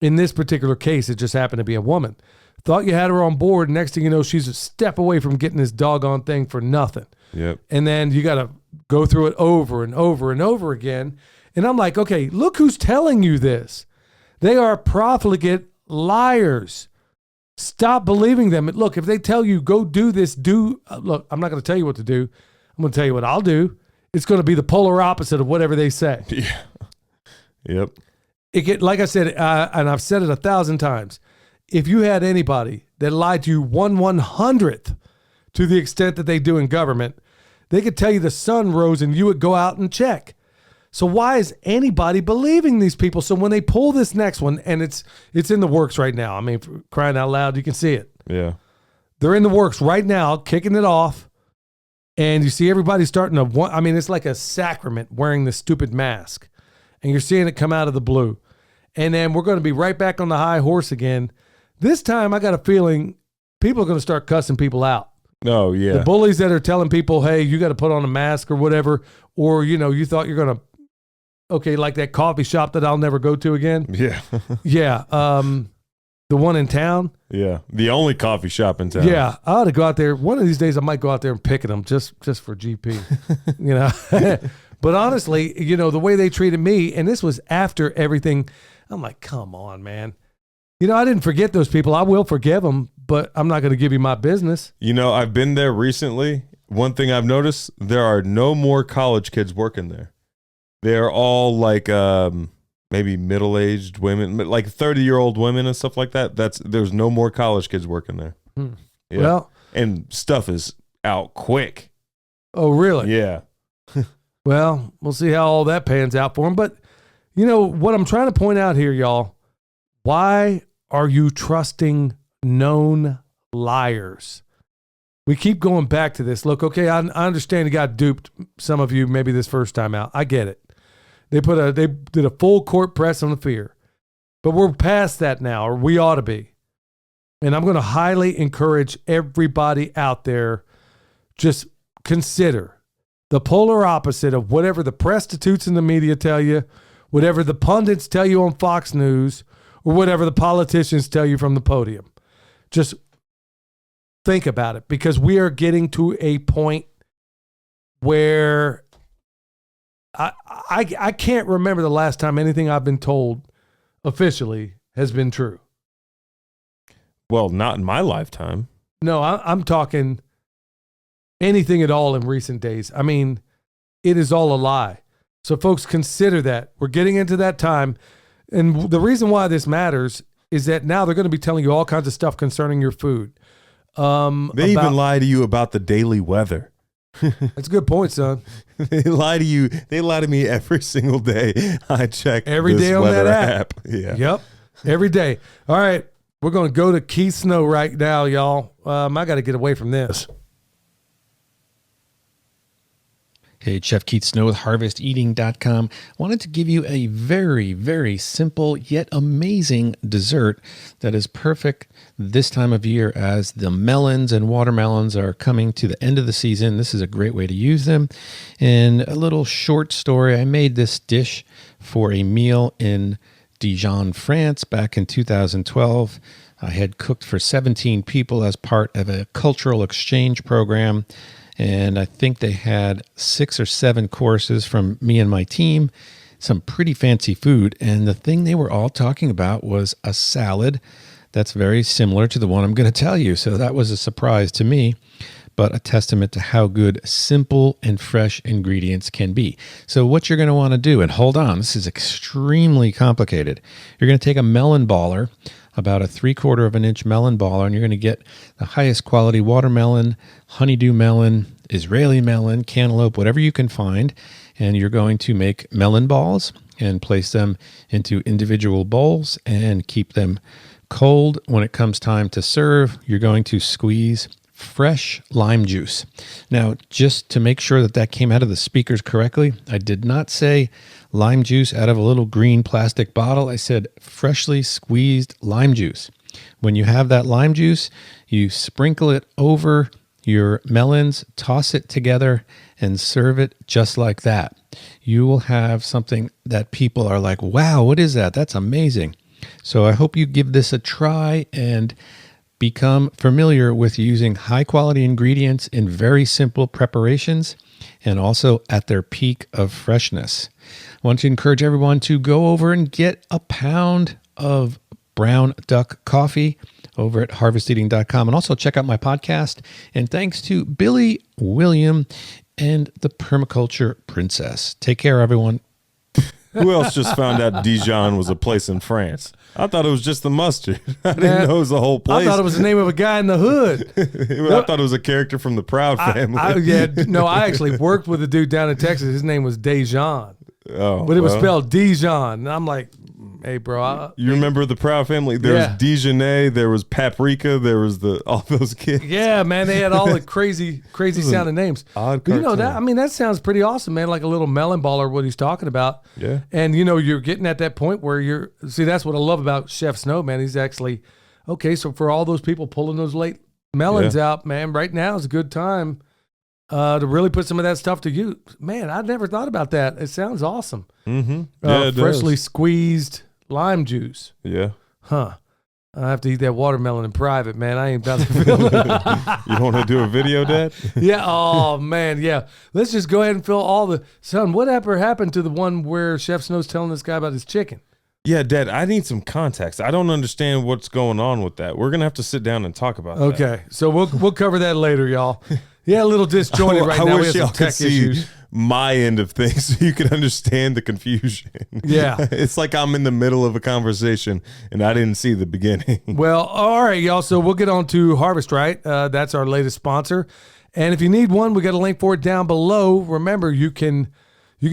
in this particular case, it just happened to be a woman. Thought you had her on board. Next thing you know, she's a step away from getting this doggone thing for nothing. Yep. And then you got to go through it over and over and over again. And I'm like, okay, look who's telling you this. They are profligate liars. Stop believing them. Look, if they tell you, go do this, look, I'm not going to tell you what to do. I'm going to tell you what I'll do. It's going to be the polar opposite of whatever they say. Yeah. Yep. Like I said, and I've said it 1,000 times, if you had anybody that lied to you 1/100th to the extent that they do in government, they could tell you the sun rose and you would go out and check. So why is anybody believing these people? So when they pull this next one, and it's in the works right now. I mean, for crying out loud, you can see it. Yeah. They're in the works right now, kicking it off. And you see everybody starting to, I mean, it's like a sacrament wearing this stupid mask. And you're seeing it come out of the blue. And then we're going to be right back on the high horse again. This time, I got a feeling people are going to start cussing people out. No, yeah. The bullies that are telling people, hey, you got to put on a mask or whatever, or, you thought you're going to, okay, like that coffee shop that I'll never go to again. Yeah. Yeah. The one in town. Yeah. The only coffee shop in town. Yeah. I ought to go out there. One of these days, I might go out there and pick at them just for GP, But honestly, the way they treated me, and this was after everything, I'm like, come on, man. I didn't forget those people. I will forgive them, but I'm not going to give you my business. I've been there recently. One thing I've noticed, there are no more college kids working there. They're all like maybe middle-aged women, like 30-year-old women and stuff like that. There's no more college kids working there. Yeah. Well, and stuff is out quick. Oh, really? Yeah. Well, we'll see how all that pans out for them. But, what I'm trying to point out here, y'all, why are you trusting known liars? We keep going back to this. Look, okay, I understand you got duped, some of you, maybe this first time out. I get it. They did a full court press on the fear. But we're past that now, or we ought to be. And I'm going to highly encourage everybody out there, just consider the polar opposite of whatever the prostitutes in the media tell you, whatever the pundits tell you on Fox News, or whatever the politicians tell you from the podium. Just think about it, because we are getting to a point where I can't remember the last time anything I've been told officially has been true. Well, not in my lifetime. No, I'm talking anything at all in recent days. I mean, it is all a lie. So folks, consider that. We're getting into that time. And the reason why this matters is that now they're going to be telling you all kinds of stuff concerning your food. They even lie to you about the daily weather. That's a good point, son. They lie to you. They lie to me every single day. I check every day on that app. Yeah. Yep. Every day. All right. We're going to go to Keith Snow right now, y'all. I got to get away from this. Hey, Chef Keith Snow with HarvestEating.com. Wanted to give you a very, very simple yet amazing dessert that is perfect this time of year as the melons and watermelons are coming to the end of the season. This is a great way to use them. And a little short story, I made this dish for a meal in Dijon, France back in 2012. I had cooked for 17 people as part of a cultural exchange program. And I think they had 6 or 7 courses from me and my team, some pretty fancy food. And the thing they were all talking about was a salad that's very similar to the one I'm going to tell you. So that was a surprise to me, but a testament to how good simple and fresh ingredients can be. So what you're going to want to do, and hold on, this is extremely complicated. You're going to take a melon baller, about a 3/4 of an inch melon baller, and you're going to get the highest quality watermelon, honeydew melon, Israeli melon, cantaloupe, whatever you can find. And you're going to make melon balls and place them into individual bowls and keep them cold. When it comes time to serve, you're going to squeeze fresh lime juice. Now, just to make sure that that came out of the speakers correctly, I did not say lime juice out of a little green plastic bottle. I said freshly squeezed lime juice. When you have that lime juice, you sprinkle it over your melons, toss it together, and serve it just like that. You will have something that people are like, wow, what is that? That's amazing. So I hope you give this a try and become familiar with using high quality ingredients in very simple preparations and also at their peak of freshness. I want to encourage everyone to go over and get a pound of Brown Duck coffee over at harvesteating.com, and also check out my podcast. And thanks to Billy, William, and the Permaculture Princess. Take care, everyone. Who else just found out Dijon was a place in France? I thought it was just the mustard. I didn't know it was the whole place. I thought it was the name of a guy in the hood. I thought it was a character from the Proud Family. I actually worked with a dude down in Texas. His name was Dijon. Oh, but it was spelled Dijon. And I'm like, hey, bro. You remember the Proud Family? There was Dijonais, there was Paprika, there was all those kids. Yeah, man. They had all the crazy sounding names. Odd but that sounds pretty awesome, man. Like a little melon baller, what he's talking about. Yeah. And, you're getting at that point where that's what I love about Chef Snow, man. He's actually, okay, so for all those people pulling those late melons out, man, right now is a good time to really put some of that stuff to use. Man, I never thought about that. It sounds awesome. Mm-hmm. Yeah, freshly squeezed lime juice. Yeah. Huh. I have to eat that watermelon in private, man. I ain't about to fill it. You don't want to do a video, Dad? Yeah. Oh, man. Yeah. Let's just go ahead and fill all the... Son, whatever happened to the one where Chef Snow's telling this guy about his chicken? Yeah, Dad, I need some context. I don't understand what's going on with that. We're going to have to sit down and talk about that. Okay. So we'll cover that later, y'all. Yeah, a little disjointed right now. We have some tech issues. My end of things so you can understand the confusion. Yeah. It's like I'm in the middle of a conversation and I didn't see the beginning. Well, all right, y'all. So we'll get on to Harvest Right. That's our latest sponsor. And if you need one, we got a link for it down below. Remember, you can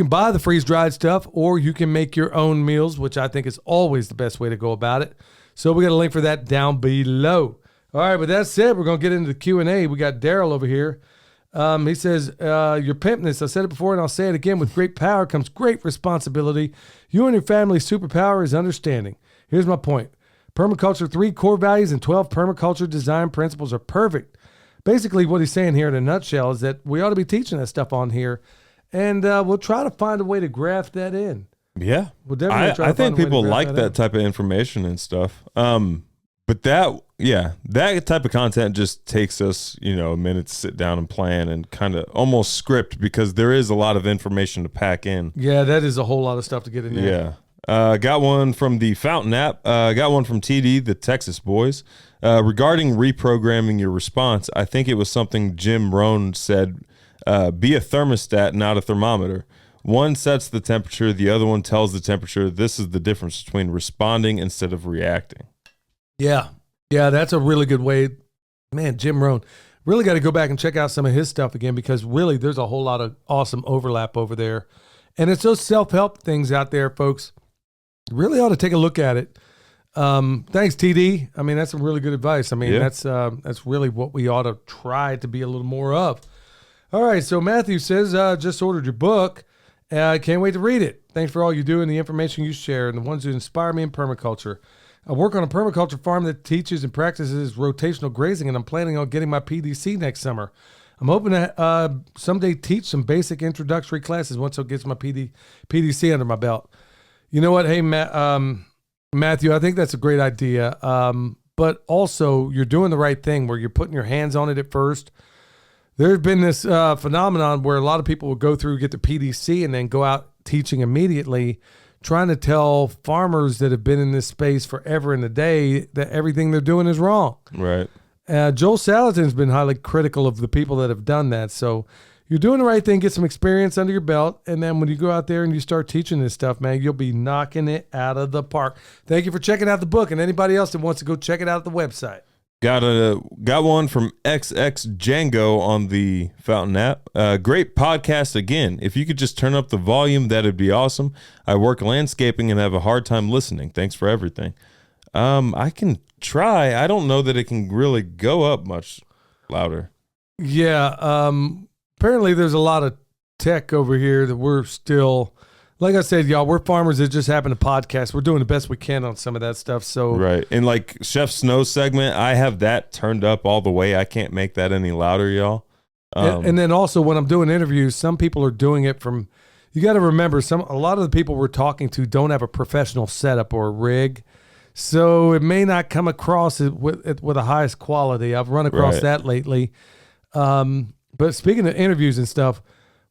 buy the freeze-dried stuff or you can make your own meals, which I think is always the best way to go about it. So we got a link for that down below. All right, with that said, we're going to get into the Q&A. We got Daryl over here. He says, your pimpness, I said it before and I'll say it again, with great power comes great responsibility. You and your family's superpower is understanding. Here's my point. Permaculture 3 core values and 12 permaculture design principles are perfect. Basically, what he's saying here in a nutshell is that we ought to be teaching that stuff on here, and we'll try to find a way to graft that in. Yeah. We'll definitely try I to find think people like that in. type of information and stuff. But that type of content just takes us, a minute to sit down and plan and kind of almost script, because there is a lot of information to pack in. Yeah, that is a whole lot of stuff to get in there. Yeah. Got one from the Fountain app. Got one from TD, the Texas boys. Regarding reprogramming your response, I think it was something Jim Rohn said, be a thermostat, not a thermometer. One sets the temperature, the other one tells the temperature. This is the difference between responding instead of reacting. Yeah, that's a really good way. Man, Jim Rohn. Really got to go back and check out some of his stuff again, because really there's a whole lot of awesome overlap over there. And it's those self-help things out there, folks. Really ought to take a look at it. Thanks, TD. I mean, that's some really good advice. I mean, that's really what we ought to try to be a little more of. All right, so Matthew says, just ordered your book. I can't wait to read it. Thanks for all you do and the information you share and the ones who inspire me in permaculture. I work on a permaculture farm that teaches and practices rotational grazing, and I'm planning on getting my PDC next summer. I'm hoping to someday teach some basic introductory classes once I get my PDC under my belt. You know what? Hey, Matthew, I think that's a great idea. But also, you're doing the right thing where you're putting your hands on it at first. There's been this phenomenon where a lot of people will go through, get the PDC, and then go out teaching immediately, trying to tell farmers that have been in this space forever and a day that everything they're doing is wrong. Right. Joel Salatin's been highly critical of the people that have done that. So you're doing the right thing, get some experience under your belt, and then when you go out there and you start teaching this stuff, man, you'll be knocking it out of the park. Thank you for checking out the book, and anybody else that wants to go check it out at the website. Got one from XX Django on the Fountain app. Great podcast again. If you could just turn up the volume, that'd be awesome. I work landscaping and have a hard time listening. Thanks for everything. I can try. I don't know that it can really go up much louder. Yeah. Apparently there's a lot of tech over here that we're still like I said, y'all, we're farmers that just happen to podcast. We're doing the best we can on some of that stuff. So right. And like Chef Snow segment, I have that turned up all the way. I can't make that any louder, y'all. And then also when I'm doing interviews, some people are doing it from, you got to remember, a lot of the people we're talking to don't have a professional setup or a rig. So it may not come across with the highest quality. I've run across that lately. But speaking of interviews and stuff,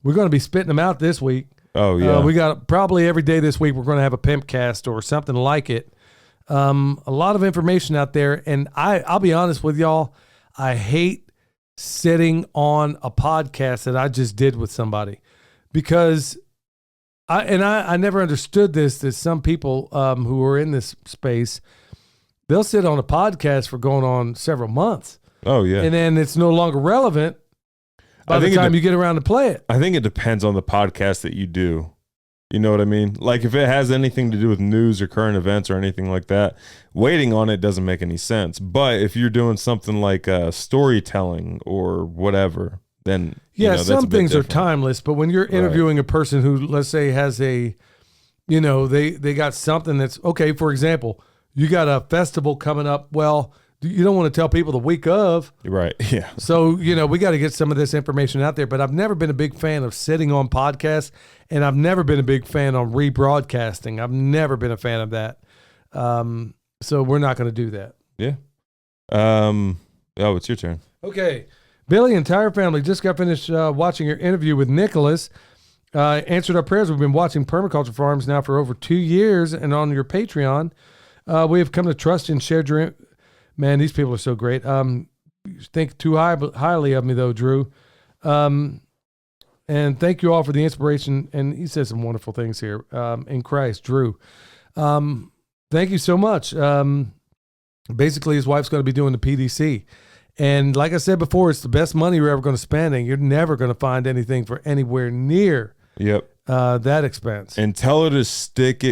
we're going to be spitting them out this week. Oh, yeah. We got probably every day this week, we're going to have a Pimpcast or something like it. A lot of information out there. And I'll be honest with y'all, I hate sitting on a podcast that I just did with somebody, because I never understood this, that some people who are in this space, they'll sit on a podcast for going on several months. Oh, yeah. And then it's no longer relevant by the time you get around to play it. I think it depends on the podcast that you do. You know what I mean? Like if it has anything to do with news or current events or anything like that, waiting on it doesn't make any sense. But if you're doing something like storytelling or whatever, then some things are timeless. But when you're interviewing a person who, let's say, has they got something that's okay. For example, you got a festival coming up. Well, you don't want to tell people the week of. Right. Yeah. So, we got to get some of this information out there. But I've never been a big fan of sitting on podcasts, and I've never been a big fan on rebroadcasting. I've never been a fan of that. So we're not going to do that. Yeah. It's your turn. Okay. Billy and entire family just got finished watching your interview with Nicholas. Answered our prayers. We've been watching Permaculture Farms now for over 2 years, and on your Patreon, we have come to trust and share your. Man, these people are so great. Think too highly of me, though, Drew. And thank you all for the inspiration. And he says some wonderful things here in Christ, Drew. Thank you so much. Basically, his wife's going to be doing the PDC. And like I said before, it's the best money you're ever going to spend, and you're never going to find anything for anywhere near that expense. And tell her to stick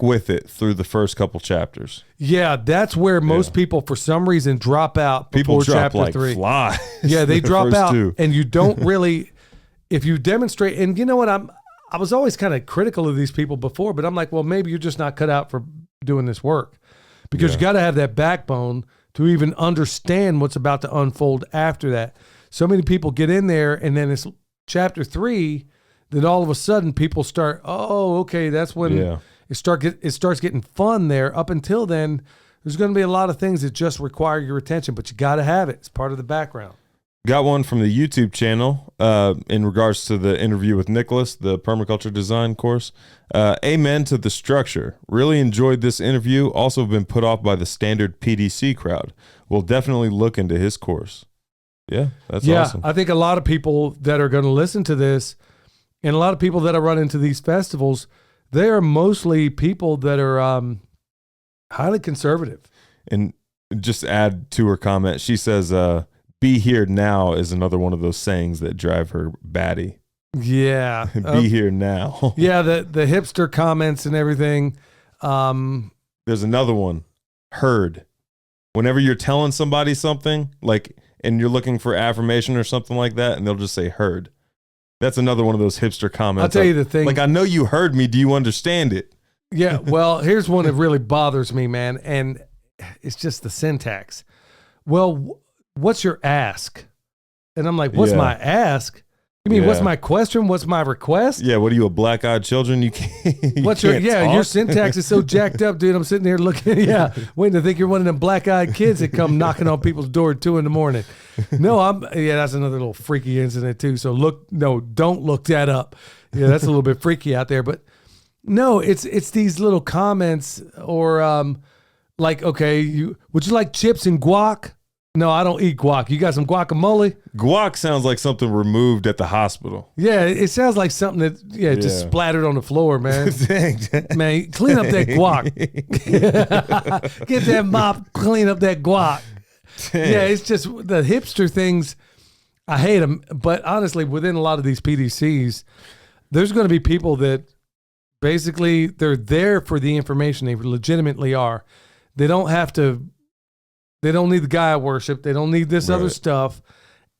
with it through the first couple chapters. Yeah, that's where most people, for some reason, drop out before people drop chapter like 3. Flies. Yeah, they drop out, 2. and you don't really. If you demonstrate, and you know what, I was always kind of critical of these people before, but I'm like, well, maybe you're just not cut out for doing this work, because you got to have that backbone to even understand what's about to unfold after that. So many people get in there, and then it's chapter 3. Then all of a sudden, people start. Oh, okay, that's when it starts getting fun there. Up until then, there's going to be a lot of things that just require your attention, but you got to have it. It's part of the background. Got one from the YouTube channel in regards to the interview with Nicholas, the permaculture design course. Amen to the structure. Really enjoyed this interview. Also been put off by the standard PDC crowd. We'll definitely look into his course. Yeah, that's awesome. I think a lot of people that are going to listen to this, and a lot of people that I run into these festivals, they are mostly people that are highly conservative. And just add to her comment, she says, be here now is another one of those sayings that drive her batty. Yeah. Be here now. Yeah, the hipster comments and everything. There's another one, heard. Whenever you're telling somebody something, like, and you're looking for affirmation or something like that, and they'll just say heard. That's another one of those hipster comments. I'll tell you the thing. Like, I know you heard me. Do you understand it? Yeah, well, here's one that really bothers me, man, and it's just the syntax. Well, what's your ask? And I'm like, what's my ask? You mean, what's my question? What's my request? Yeah, what are you, a black-eyed children? You can't. Your syntax is so jacked up, dude. I'm sitting here looking, waiting to think you're one of them black-eyed kids that come knocking on people's door at 2 a.m. No, that's another little freaky incident too. So don't look that up. Yeah, that's a little bit freaky out there. But no, it's these little comments or like, okay, would you like chips and guac? No, I don't eat guac. You got some guacamole? Guac sounds like something removed at the hospital. Yeah, it sounds like something that just splattered on the floor, man. Man, clean up that guac. Get that mop, clean up that guac. Dang. Yeah, it's just the hipster things. I hate them. But honestly, within a lot of these PDCs, there's going to be people that basically they're there for the information. They legitimately are. They don't have to. They don't need the Gaia worship. They don't need this other stuff.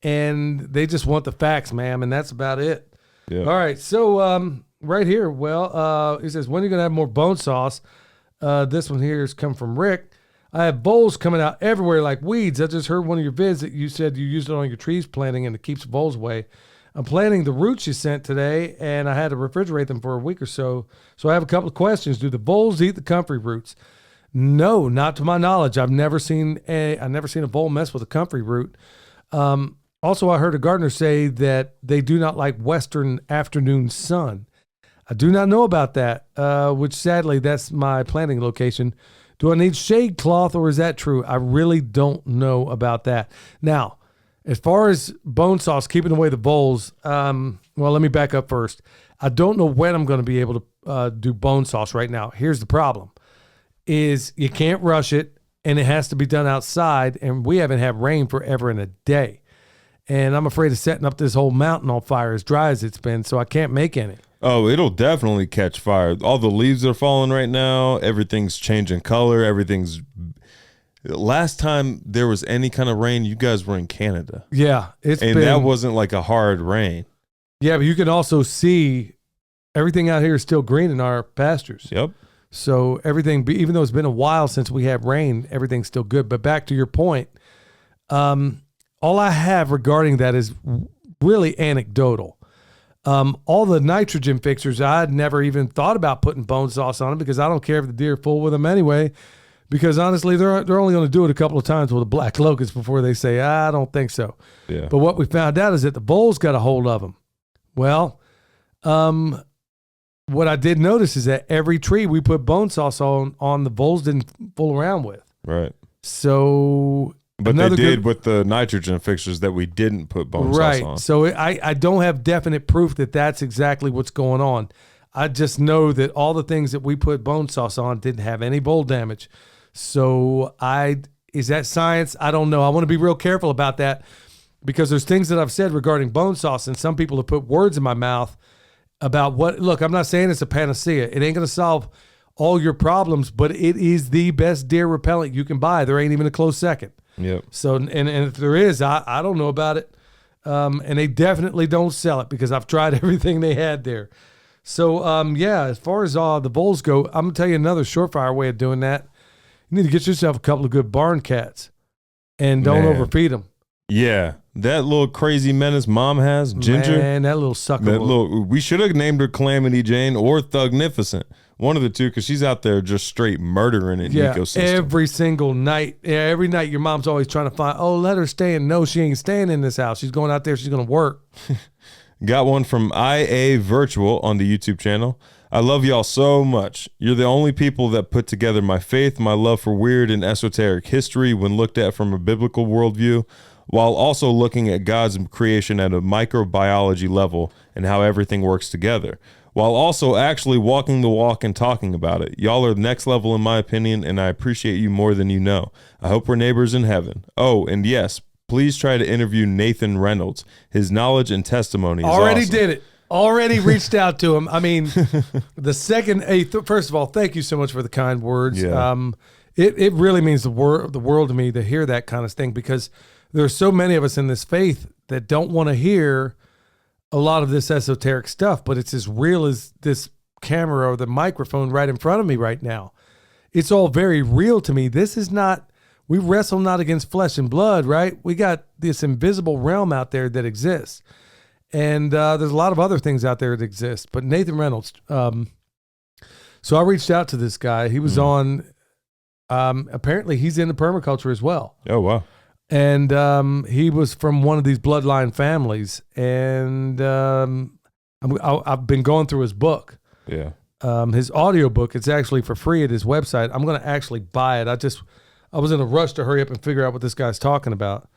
And they just want the facts, ma'am. And that's about it. Yeah. All right. So right here. Well, he says, when are you going to have more bone sauce? This one here has come from Rick. I have voles coming out everywhere like weeds. I just heard one of your vids that you said you used it on your trees planting and it keeps voles away. I'm planting the roots you sent today, and I had to refrigerate them for a week or so. So I have a couple of questions. Do the voles eat the comfrey roots? No, not to my knowledge. I've never seen a vole mess with a comfrey root. Also, I heard a gardener say that they do not like western afternoon sun. I do not know about that, which sadly, that's my planting location. Do I need shade cloth, or is that true? I really don't know about that. Now, as far as bone sauce, keeping away the voles, well, let me back up first. I don't know when I'm going to be able to do bone sauce right now. Here's the problem, is you can't rush it, and it has to be done outside, and we haven't had rain forever and a day. And I'm afraid of setting up this whole mountain on fire as dry as it's been, so I can't make any. Oh, it'll definitely catch fire. All the leaves are falling right now. Everything's changing color. Last time there was any kind of rain, you guys were in Canada. Yeah. That wasn't like a hard rain. Yeah, but you can also see everything out here is still green in our pastures. Yep. So everything, even though it's been a while since we had rain, everything's still good. But back to your point, all I have regarding that is really anecdotal. All the nitrogen fixers, I'd never even thought about putting bone sauce on them because I don't care if the deer fool with them anyway. Because honestly, they're only going to do it a couple of times with a black locust before they say, I don't think so. Yeah. But what we found out is that the voles got a hold of them. Well, what I did notice is that every tree we put bone sauce on the voles didn't fool around with. Right. So... But they did with the nitrogen fixtures that we didn't put bone sauce on. Right. So I don't have definite proof that that's exactly what's going on. I just know that all the things that we put bone sauce on didn't have any vole damage. So is that science? I don't know. I want to be real careful about that because there's things that I've said regarding bone sauce, and some people have put words in my mouth about what. Look, I'm not saying it's a panacea. It ain't going to solve all your problems, but it is the best deer repellent you can buy. There ain't even a close second. Yep. So, and if there is, I don't know about it. And they definitely don't sell it because I've tried everything they had there. So, yeah, as far as the voles go, I'm going to tell you another surefire way of doing that. You need to get yourself a couple of good barn cats and don't overfeed them. Yeah. That little crazy menace mom has, Ginger. Man, that little sucker. We should have named her Calamity Jane or Thugnificent. One of the two, because she's out there just straight murdering an ecosystem. Every single night. Yeah, every night your mom's always trying to find, let her stay in. No, she ain't staying in this house. She's going out there. She's going to work. Got one from IA Virtual on the YouTube channel. I love y'all so much. You're the only people that put together my faith, my love for weird and esoteric history when looked at from a biblical worldview, while also looking at God's creation at a microbiology level and how everything works together, while also actually walking the walk and talking about it. Y'all are the next level in my opinion, and I appreciate you more than you know. I hope we're neighbors in heaven. Oh, and yes, please try to interview Nathan Reynolds. His knowledge and testimony is already awesome. Did it. Already reached out to him. I mean, first of all, thank you so much for the kind words. Yeah. It really means the world to me to hear that kind of thing, because there are so many of us in this faith that don't want to hear a lot of this esoteric stuff, but it's as real as this camera or the microphone right in front of me right now. It's all very real to me. This is not, we wrestle not against flesh and blood, right? We got this invisible realm out there that exists. And there's a lot of other things out there that exist. But Nathan Reynolds, so I reached out to this guy. He was on, apparently he's into permaculture as well. Oh, wow. And he was from one of these bloodline families. And I've been going through his book. Yeah. His audio book. It's actually for free at his website. I'm going to actually buy it. I was in a rush to hurry up and figure out what this guy's talking about.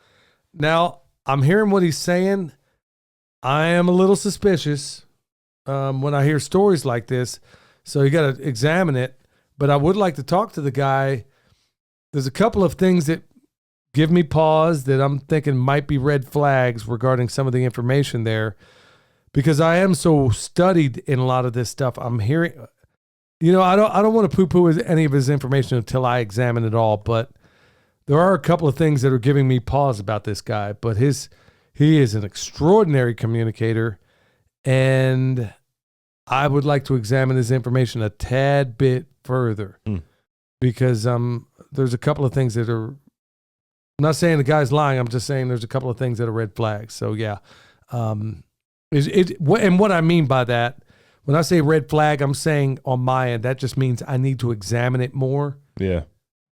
Now, I'm hearing what he's saying. I am a little suspicious when I hear stories like this. So you got to examine it. But I would like to talk to the guy. There's a couple of things that give me pause that I'm thinking might be red flags regarding some of the information there, because I am so studied in a lot of this stuff. I'm hearing, I don't want to poo-poo any of his information until I examine it all, but there are a couple of things that are giving me pause about this guy. But he is an extraordinary communicator, and I would like to examine this information a tad bit further because there's a couple of things that are, I'm not saying the guy's lying. I'm just saying there's a couple of things that are red flags. So yeah. And what I mean by that, when I say red flag, I'm saying on my end, that just means I need to examine it more. Yeah.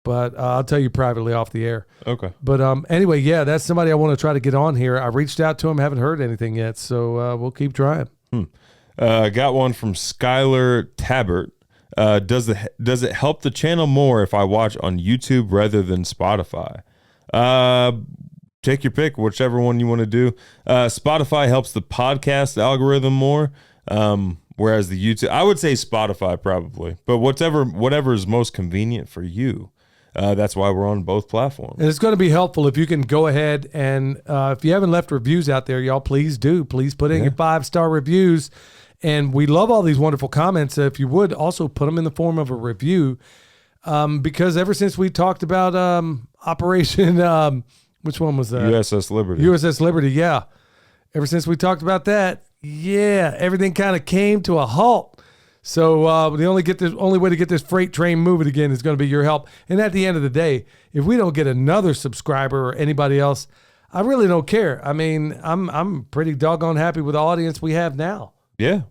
But I'll tell you privately off the air. Okay. But anyway, yeah, that's somebody I want to try to get on here. I reached out to him, haven't heard anything yet, so we'll keep trying. Got one from Skylar Tabbert. Does it help the channel more if I watch on YouTube rather than Spotify? Take your pick, whichever one you want to do. Spotify helps the podcast algorithm more. Whereas the YouTube, I would say Spotify probably, but whatever is most convenient for you. That's why we're on both platforms. And it's going to be helpful if you can go ahead and if you haven't left reviews out there, y'all, please do. Please put in your 5-star reviews. And we love all these wonderful comments. If you would also put them in the form of a review, because ever since we talked about Operation, which one was that? USS Liberty. USS Liberty, yeah. Ever since we talked about that, yeah, everything kind of came to a halt. So the only way to get this freight train moving again is going to be your help. And at the end of the day, if we don't get another subscriber or anybody else, I really don't care. I mean, I'm pretty doggone happy with the audience we have now. Yeah.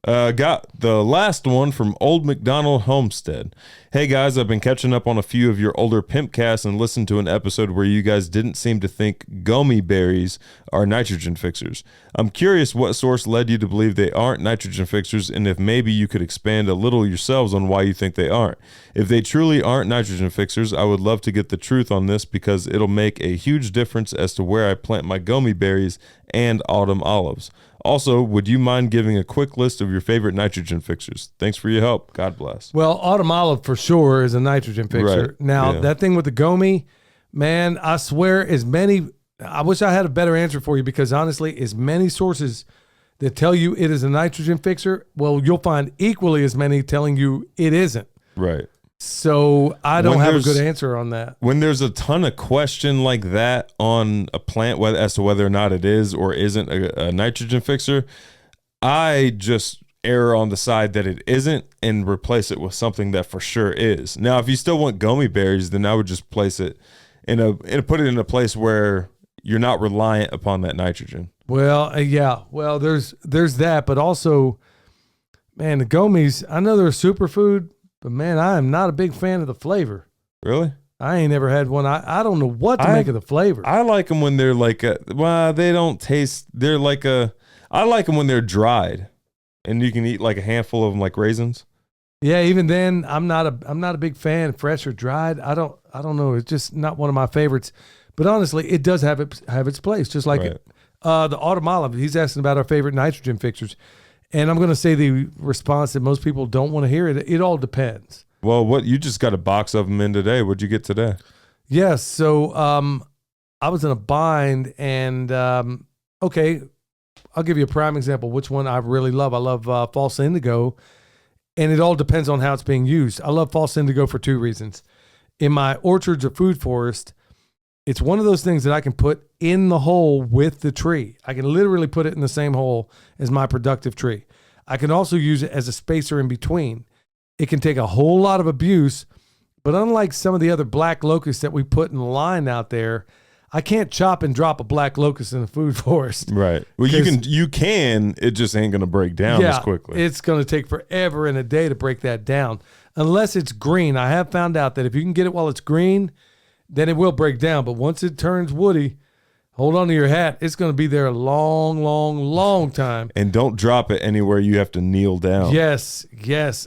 Got the last one from Old McDonald Homestead. Hey guys, I've been catching up on a few of your older Pimpcasts and listened to an episode where you guys didn't seem to think gummy berries are nitrogen fixers. I'm curious what source led you to believe they aren't nitrogen fixers, and if maybe you could expand a little yourselves on why you think they aren't. If they truly aren't nitrogen fixers, I would love to get the truth on this because it'll make a huge difference as to where I plant my gummy berries and autumn olives. Also, would you mind giving a quick list of your favorite nitrogen fixers? Thanks for your help. God bless. Well, autumn olive for sure is a nitrogen fixer. Right. Now, Yeah. that thing with the gomi, man, I swear I wish I had a better answer for you because honestly, as many sources that tell you it is a nitrogen fixer, well, you'll find equally as many telling you it isn't. Right. So I don't When have a there's- good answer on that. When there's a ton of question like that on a plant, as to whether or not it is or isn't a nitrogen fixer, I just err on the side that it isn't and replace it with something that for sure is. Now, if you still want gummy berries, then I would just place it put it in a place where you're not reliant upon that nitrogen. Well, yeah. Well, there's that, but also, man, the gomis, I know they're a superfood, but man, I am not a big fan of the flavor. Really? I ain't never had one. I don't know what to make of the flavor. I like them when they're like they don't taste. They're like I like them when they're dried, and you can eat like a handful of them like raisins. Yeah, even then, I'm not a big fan, fresh or dried. I don't know. It's just not one of my favorites. But honestly, it does have its place. Just like Right. The autumn olive. He's asking about our favorite nitrogen fixers, and I'm going to say the response that most people don't want to hear. It all depends. Well, what you just got a box of them in today? What'd you get today? Yes. So I was in a bind, and okay, I'll give you a prime example. Which one I really love? I love false indigo, and it all depends on how it's being used. I love false indigo for two reasons. In my orchards or food forest, it's one of those things that I can put in the hole with the tree. I can literally put it in the same hole as my productive tree. I can also use it as a spacer in between. It can take a whole lot of abuse, but unlike some of the other black locusts that we put in the line out there, I can't chop and drop a black locust in a food forest. Right. Well, you can. It just ain't gonna break down as quickly. It's going to take forever and a day to break that down, unless it's green. I have found out that if you can get it while it's green, then it will break down. But once it turns woody, hold on to your hat. It's going to be there a long, long, long time. And don't drop it anywhere you have to kneel down. Yes.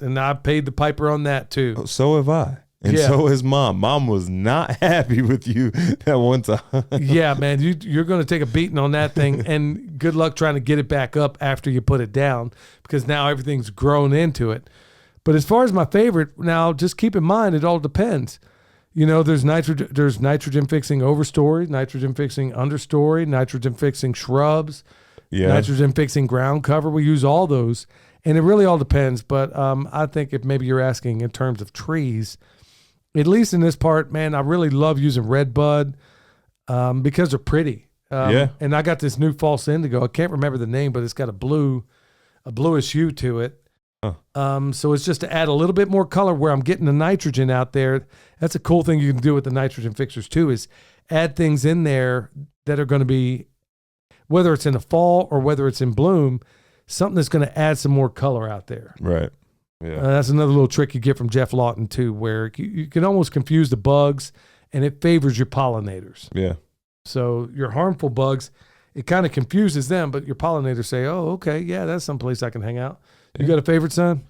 And I paid the piper on that too. So have I. And so has Mom. Mom was not happy with you that one time. Yeah, man, you're going to take a beating on that thing, and good luck trying to get it back up after you put it down, because now everything's grown into it. But as far as my favorite, now just keep in mind, it all depends. You know, there's nitrogen fixing overstory, nitrogen fixing understory, nitrogen fixing shrubs, nitrogen fixing ground cover. We use all those, and it really all depends. But I think if maybe you're asking in terms of trees, at least in this part, man, I really love using red bud because they're pretty. And I got this new false indigo. I can't remember the name, but it's got a blue a bluish hue to it. So it's just to add a little bit more color where I'm getting the nitrogen out there. That's a cool thing you can do with the nitrogen fixers too, is add things in there that are going to be, whether it's in the fall or whether it's in bloom, something that's going to add some more color out there. Right. Yeah. That's another little trick you get from Jeff Lawton too, where you can almost confuse the bugs and it favors your pollinators. Yeah. So your harmful bugs, it kind of confuses them, but your pollinators say, oh, okay, yeah, that's someplace I can hang out. You got a favorite, son?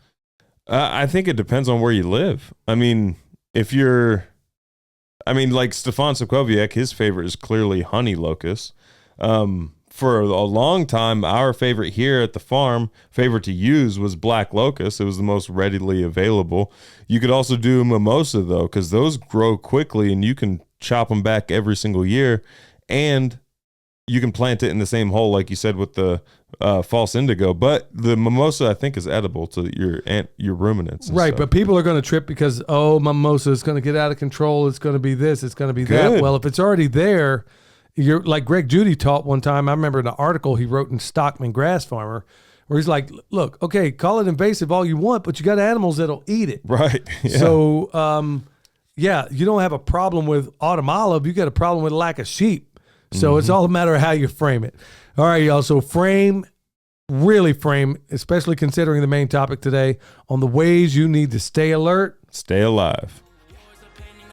I think it depends on where you live. I mean, like Stefan Sokoviec, his favorite is clearly honey locust. For a long time, our favorite here at the farm, favorite to use, was black locust. It was the most readily available. You could also do mimosa, though, because those grow quickly and you can chop them back every single year. And you can plant it in the same hole, like you said, with the false indigo. But the mimosa, I think, is edible to your ruminants. Right, stuff. but people are going to trip because, mimosa is going to get out of control. It's going to be this. It's going to be that. Well, if it's already there, you're like Greg Judy taught one time. I remember in an article he wrote in Stockman Grass Farmer, where he's like, look, okay, call it invasive all you want, but you got animals that'll eat it. Right. Yeah. So, you don't have a problem with autumn olive. You got a problem with a lack of sheep. So it's all a matter of how you frame it. All right, y'all. So really frame, especially considering the main topic today, on the ways you need to stay alert, stay alive.